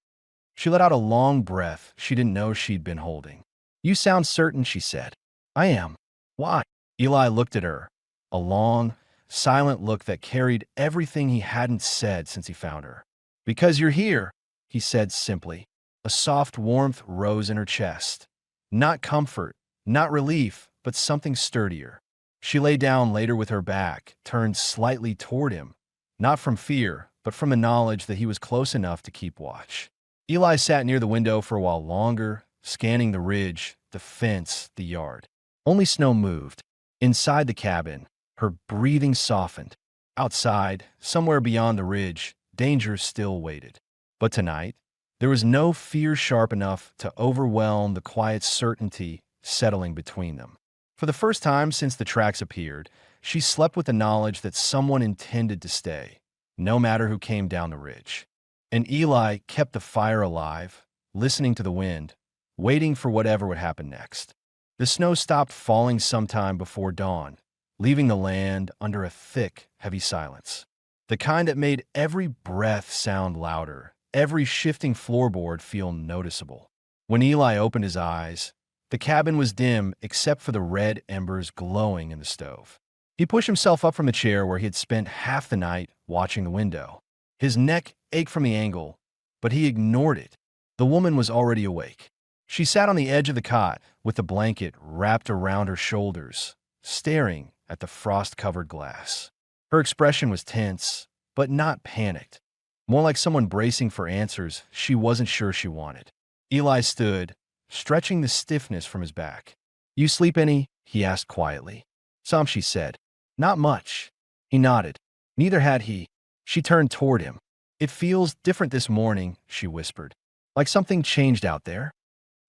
She let out a long breath she didn't know she'd been holding. "You sound certain," she said. "I am." "Why?" Eli looked at her, a long, silent look that carried everything he hadn't said since he found her. "Because you're here," he said simply. A soft warmth rose in her chest. Not comfort, not relief, but something sturdier. She lay down later with her back turned slightly toward him, not from fear, but from the knowledge that he was close enough to keep watch. Eli sat near the window for a while longer, scanning the ridge, the fence, the yard. Only snow moved. Inside the cabin, her breathing softened. Outside, somewhere beyond the ridge, danger still waited. But tonight, there was no fear sharp enough to overwhelm the quiet certainty settling between them. For the first time since the tracks appeared, she slept with the knowledge that someone intended to stay, no matter who came down the ridge. And Eli kept the fire alive, listening to the wind, waiting for whatever would happen next. The snow stopped falling sometime before dawn, leaving the land under a thick, heavy silence. The kind that made every breath sound louder, every shifting floorboard feel noticeable. When Eli opened his eyes, the cabin was dim except for the red embers glowing in the stove. He pushed himself up from the chair where he had spent half the night watching the window. His neck ached from the angle, but he ignored it. The woman was already awake. She sat on the edge of the cot with the blanket wrapped around her shoulders, staring at the frost-covered glass. Her expression was tense, but not panicked. More like someone bracing for answers she wasn't sure she wanted. Eli stood, stretching the stiffness from his back. "You sleep any?" he asked quietly. "Some," she said. "Not much." He nodded. Neither had he. She turned toward him. "It feels different this morning," she whispered. "Like something changed out there."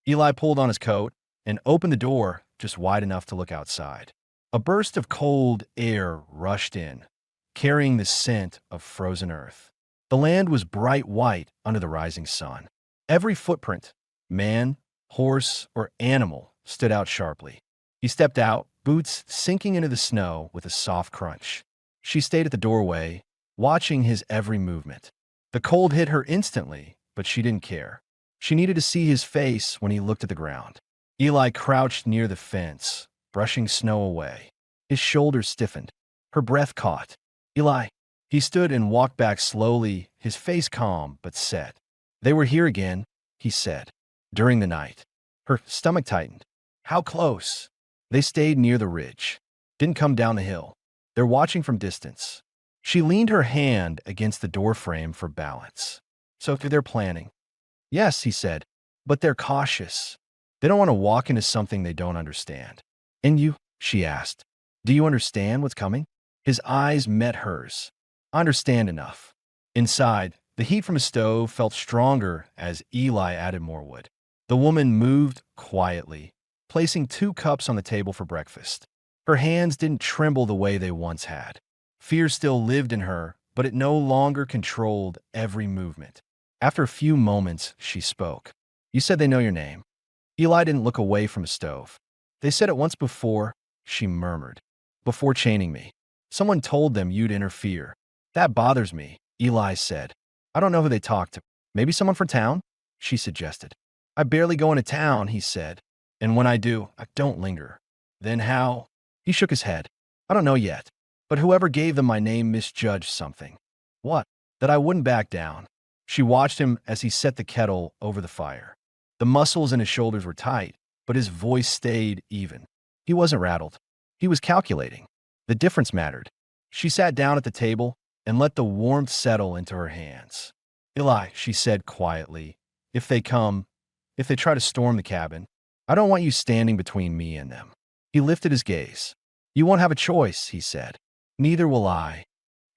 Eli pulled on his coat and opened the door just wide enough to look outside. A burst of cold air rushed in, carrying the scent of frozen earth. The land was bright white under the rising sun. Every footprint, man, horse, or animal, stood out sharply. He stepped out, boots sinking into the snow with a soft crunch. She stayed at the doorway, watching his every movement. The cold hit her instantly, but she didn't care. She needed to see his face when he looked at the ground. Eli crouched near the fence, brushing snow away. His shoulders stiffened. Her breath caught. "Eli." He stood and walked back slowly, his face calm but set. "They were here again," he said, "during the night." Her stomach tightened. "How close?" "They stayed near the ridge. Didn't come down the hill. They're watching from distance." She leaned her hand against the doorframe for balance. "So they're planning." "Yes," he said, "but they're cautious. They don't want to walk into something they don't understand." "And you?" she asked. "Do you understand what's coming?" His eyes met hers. "I understand enough." Inside, the heat from his stove felt stronger as Eli added more wood. The woman moved quietly, placing 2 cups on the table for breakfast. Her hands didn't tremble the way they once had. Fear still lived in her, but it no longer controlled every movement. After a few moments, she spoke. "You said they know your name." Eli didn't look away from the stove. "They said it once before," she murmured. "Before chaining me. Someone told them you'd interfere." "That bothers me," Eli said. "I don't know who they talked to. Maybe someone from town?" she suggested. "I barely go into town," he said. "And when I do, I don't linger." "Then how?" He shook his head. "I don't know yet. But whoever gave them my name misjudged something." "What?" "That I wouldn't back down." She watched him as he set the kettle over the fire. The muscles in his shoulders were tight, but his voice stayed even. He wasn't rattled. He was calculating. The difference mattered. She sat down at the table and let the warmth settle into her hands. "Eli," she said quietly, if they try to storm the cabin, I don't want you standing between me and them." He lifted his gaze. "You won't have a choice," he said. "Neither will I."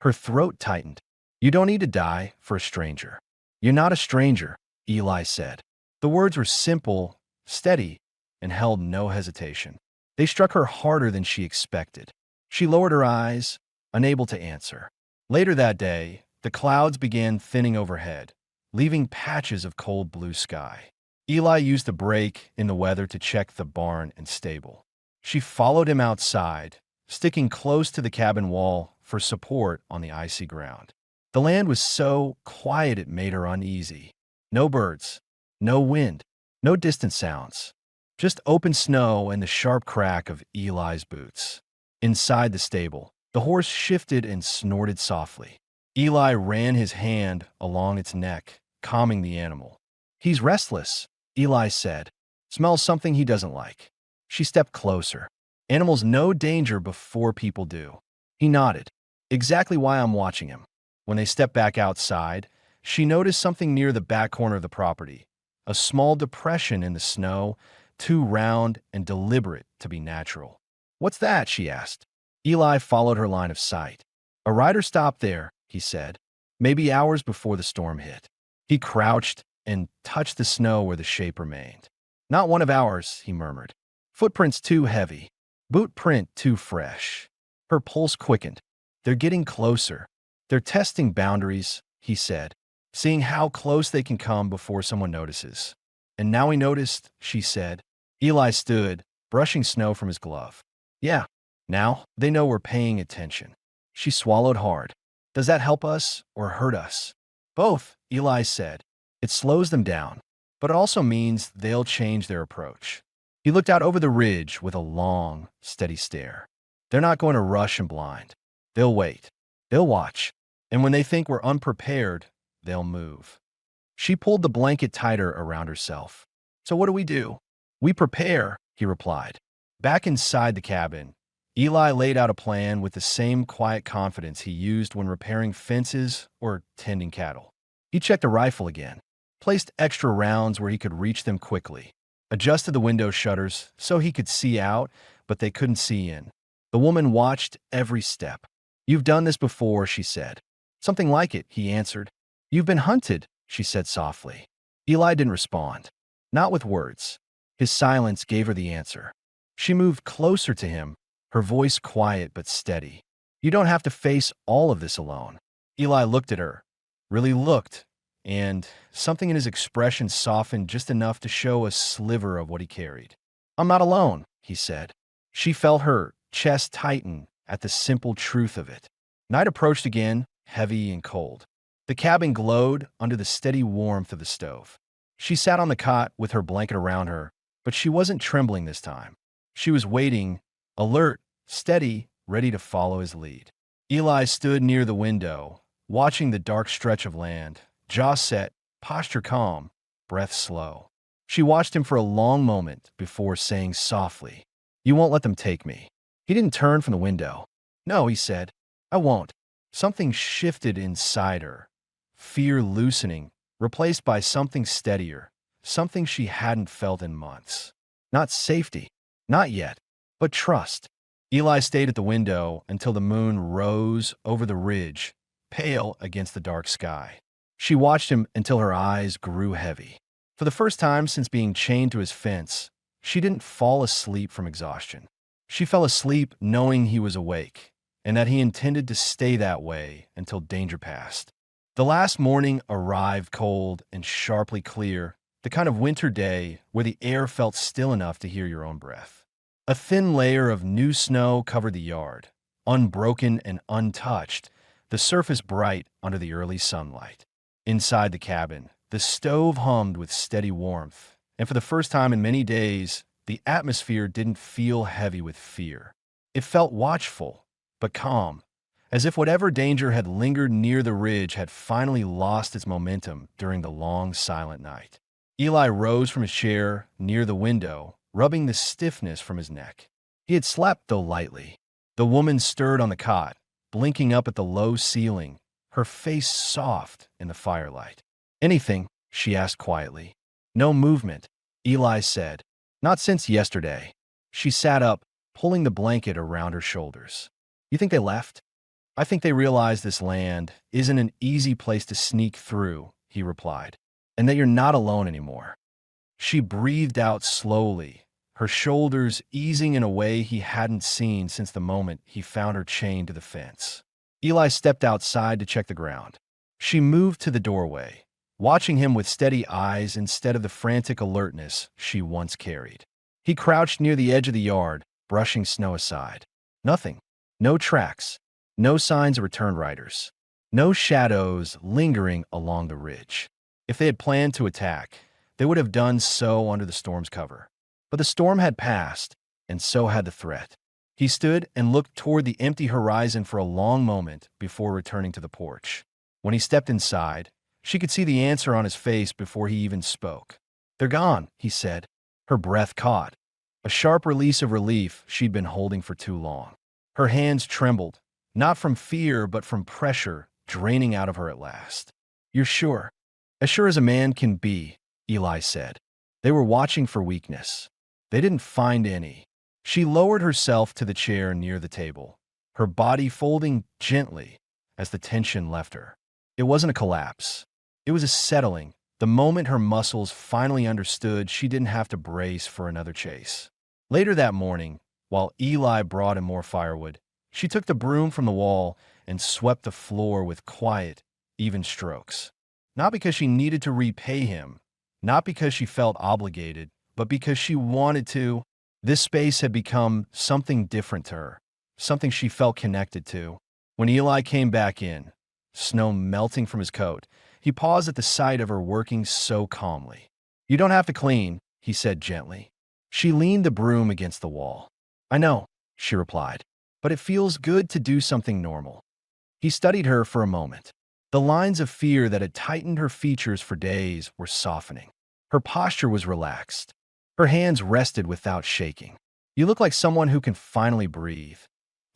Her throat tightened. "You don't need to die for a stranger." "You're not a stranger," Eli said. The words were simple, steady, and held no hesitation. They struck her harder than she expected. She lowered her eyes, unable to answer. Later that day, the clouds began thinning overhead, leaving patches of cold blue sky. Eli used a break in the weather to check the barn and stable. She followed him outside, sticking close to the cabin wall for support on the icy ground. The land was so quiet it made her uneasy. No birds, no wind, no distant sounds. Just open snow and the sharp crack of Eli's boots. Inside the stable, the horse shifted and snorted softly. Eli ran his hand along its neck, calming the animal. "He's restless," Eli said. "Smells something he doesn't like." She stepped closer. "Animals know danger before people do." He nodded. "Exactly why I'm watching him." When they stepped back outside, she noticed something near the back corner of the property. A small depression in the snow, too round and deliberate to be natural. "What's that?" she asked. Eli followed her line of sight. "A rider stopped there," he said, "maybe hours before the storm hit." He crouched and touched the snow where the shape remained. "Not one of ours," he murmured. "Footprints too heavy. Boot print too fresh." Her pulse quickened. "They're getting closer. They're testing boundaries," he said, "seeing how close they can come before someone notices." "And now we noticed," she said. Eli stood, brushing snow from his glove. "Yeah, now they know we're paying attention." She swallowed hard. "Does that help us or hurt us?" "Both," Eli said. "It slows them down, but it also means they'll change their approach." He looked out over the ridge with a long, steady stare. They're not going to rush and blind. They'll wait. They'll watch. And when they think we're unprepared, they'll move. She pulled the blanket tighter around herself. So what do we do? We prepare, he replied. Back inside the cabin, Eli laid out a plan with the same quiet confidence he used when repairing fences or tending cattle. He checked the rifle again, placed extra rounds where he could reach them quickly, adjusted the window shutters so he could see out, but they couldn't see in. The woman watched every step. You've done this before, she said. Something like it, he answered. You've been hunted, she said softly. Eli didn't respond. Not with words. His silence gave her the answer. She moved closer to him, her voice quiet but steady. You don't have to face all of this alone. Eli looked at her, really looked, and something in his expression softened just enough to show a sliver of what he carried. I'm not alone, he said. She felt her chest tighten at the simple truth of it. Night approached again, heavy and cold. The cabin glowed under the steady warmth of the stove. She sat on the cot with her blanket around her, but she wasn't trembling this time. She was waiting, alert, steady, ready to follow his lead. Eli stood near the window, watching the dark stretch of land, jaw set, posture calm, breath slow. She watched him for a long moment before saying softly, You won't let them take me. He didn't turn from the window. No, he said, I won't. Something shifted inside her, fear loosening, replaced by something steadier, something she hadn't felt in months. Not safety, not yet, but trust. Eli stayed at the window until the moon rose over the ridge, pale against the dark sky. She watched him until her eyes grew heavy. For the first time since being chained to his fence, she didn't fall asleep from exhaustion. She fell asleep knowing he was awake, and that he intended to stay that way until danger passed. The last morning arrived cold and sharply clear, the kind of winter day where the air felt still enough to hear your own breath. A thin layer of new snow covered the yard, unbroken and untouched, the surface bright under the early sunlight. Inside the cabin, the stove hummed with steady warmth, and for the first time in many days, the atmosphere didn't feel heavy with fear. It felt watchful, but calm, as if whatever danger had lingered near the ridge had finally lost its momentum during the long, silent night. Eli rose from his chair near the window, rubbing the stiffness from his neck. He had slept, though lightly. The woman stirred on the cot, blinking up at the low ceiling, her face soft in the firelight. Anything? She asked quietly. No movement, Eli said. Not since yesterday. She sat up, pulling the blanket around her shoulders. You think they left? I think they realize this land isn't an easy place to sneak through, he replied, and that you're not alone anymore. She breathed out slowly, her shoulders easing in a way he hadn't seen since the moment he found her chained to the fence. Eli stepped outside to check the ground. She moved to the doorway, watching him with steady eyes instead of the frantic alertness she once carried. He crouched near the edge of the yard, brushing snow aside. Nothing. No tracks. No signs of returned riders. No shadows lingering along the ridge. If they had planned to attack, they would have done so under the storm's cover. But the storm had passed, and so had the threat. He stood and looked toward the empty horizon for a long moment before returning to the porch. When he stepped inside, she could see the answer on his face before he even spoke. They're gone, he said. Her breath caught, a sharp release of relief she'd been holding for too long. Her hands trembled, not from fear but from pressure draining out of her at last. You're sure? As sure as a man can be, Eli said. They were watching for weakness. They didn't find any. She lowered herself to the chair near the table, her body folding gently as the tension left her. It wasn't a collapse. It was a settling, the moment her muscles finally understood she didn't have to brace for another chase. Later that morning, while Eli brought him more firewood, she took the broom from the wall and swept the floor with quiet, even strokes. Not because she needed to repay him, not because she felt obligated, but because she wanted to. This space had become something different to her, something she felt connected to. When Eli came back in, snow melting from his coat, he paused at the sight of her working so calmly. You don't have to clean, he said gently. She leaned the broom against the wall. I know, she replied. but it feels good to do something normal. He studied her for a moment. The lines of fear that had tightened her features for days were softening. Her posture was relaxed. Her hands rested without shaking. You look like someone who can finally breathe,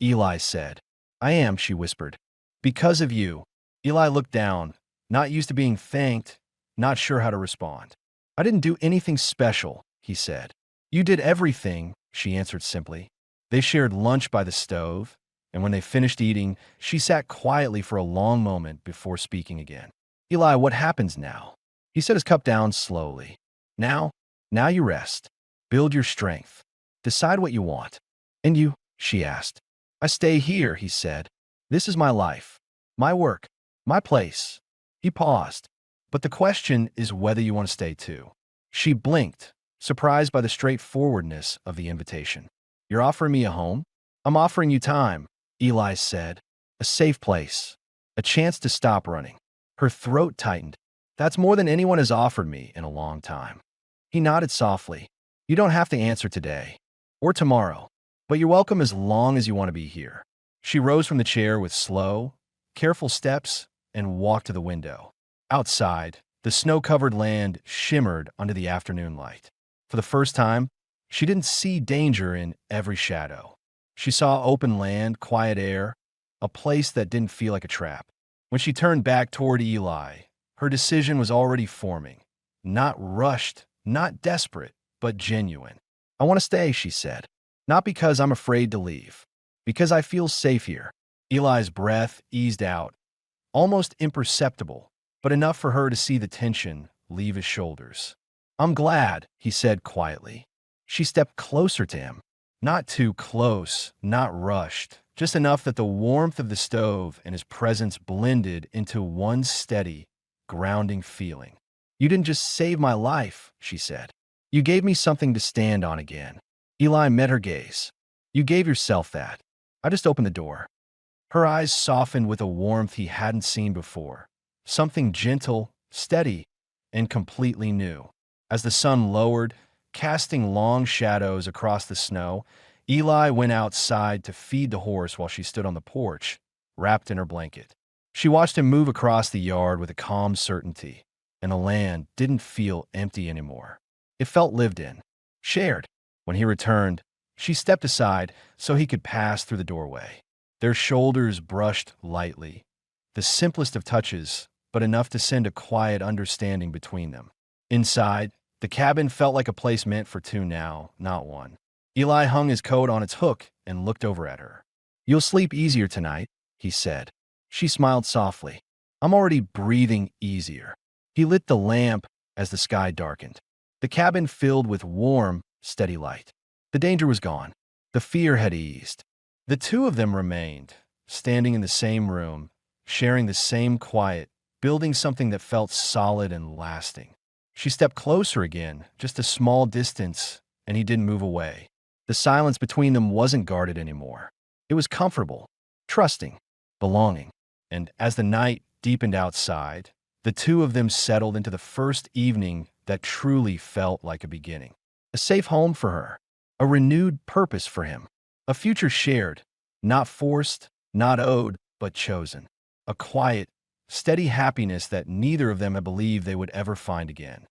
Eli said. I am, she whispered. Because of you. Eli looked down, not used to being thanked, not sure how to respond. I didn't do anything special, he said. You did everything, she answered simply. They shared lunch by the stove, and when they finished eating, she sat quietly for a long moment before speaking again. Eli, what happens now? He set his cup down slowly. Now you rest. Build your strength. Decide what you want. And you? She asked. I stay here, he said. This is my life, my work, my place. He paused. But the question is whether you want to stay too. She blinked, surprised by the straightforwardness of the invitation. You're offering me a home? I'm offering you time, Eli said. A safe place. A chance to stop running. Her throat tightened. That's more than anyone has offered me in a long time. He nodded softly. You don't have to answer today. Or tomorrow. But you're welcome as long as you want to be here. She rose from the chair with slow, careful steps and walked to the window. Outside, the snow-covered land shimmered under the afternoon light. For the first time, she didn't see danger in every shadow. She saw open land, quiet air, a place that didn't feel like a trap. When she turned back toward Eli, her decision was already forming. Not rushed, not desperate, but genuine. I want to stay, she said. Not because I'm afraid to leave. Because I feel safe here. Eli's breath eased out, almost imperceptible, but enough for her to see the tension leave his shoulders. I'm glad, he said quietly. She stepped closer to him. Not too close, not rushed, just enough that the warmth of the stove and his presence blended into one steady, grounding feeling. You didn't just save my life, she said. You gave me something to stand on again. Eli met her gaze. You gave yourself that. I just opened the door. Her eyes softened with a warmth he hadn't seen before. Something gentle, steady, and completely new. As the sun lowered, casting long shadows across the snow, Eli went outside to feed the horse while she stood on the porch, wrapped in her blanket. She watched him move across the yard with a calm certainty, and the land didn't feel empty anymore. It felt lived in, shared. When he returned, she stepped aside so he could pass through the doorway. Their shoulders brushed lightly, the simplest of touches, but enough to send a quiet understanding between them. Inside, the cabin felt like a place meant for two now, not one. Eli hung his coat on its hook and looked over at her. You'll sleep easier tonight, he said. She smiled softly. I'm already breathing easier. He lit the lamp as the sky darkened. The cabin filled with warm, steady light. The danger was gone. The fear had eased. The two of them remained, standing in the same room, sharing the same quiet, building something that felt solid and lasting. She stepped closer again, just a small distance, and he didn't move away. The silence between them wasn't guarded anymore. It was comfortable, trusting, belonging. And as the night deepened outside, the two of them settled into the first evening that truly felt like a beginning. A safe home for her, a renewed purpose for him, a future shared, not forced, not owed, but chosen. A quiet, steady happiness that neither of them had believed they would ever find again.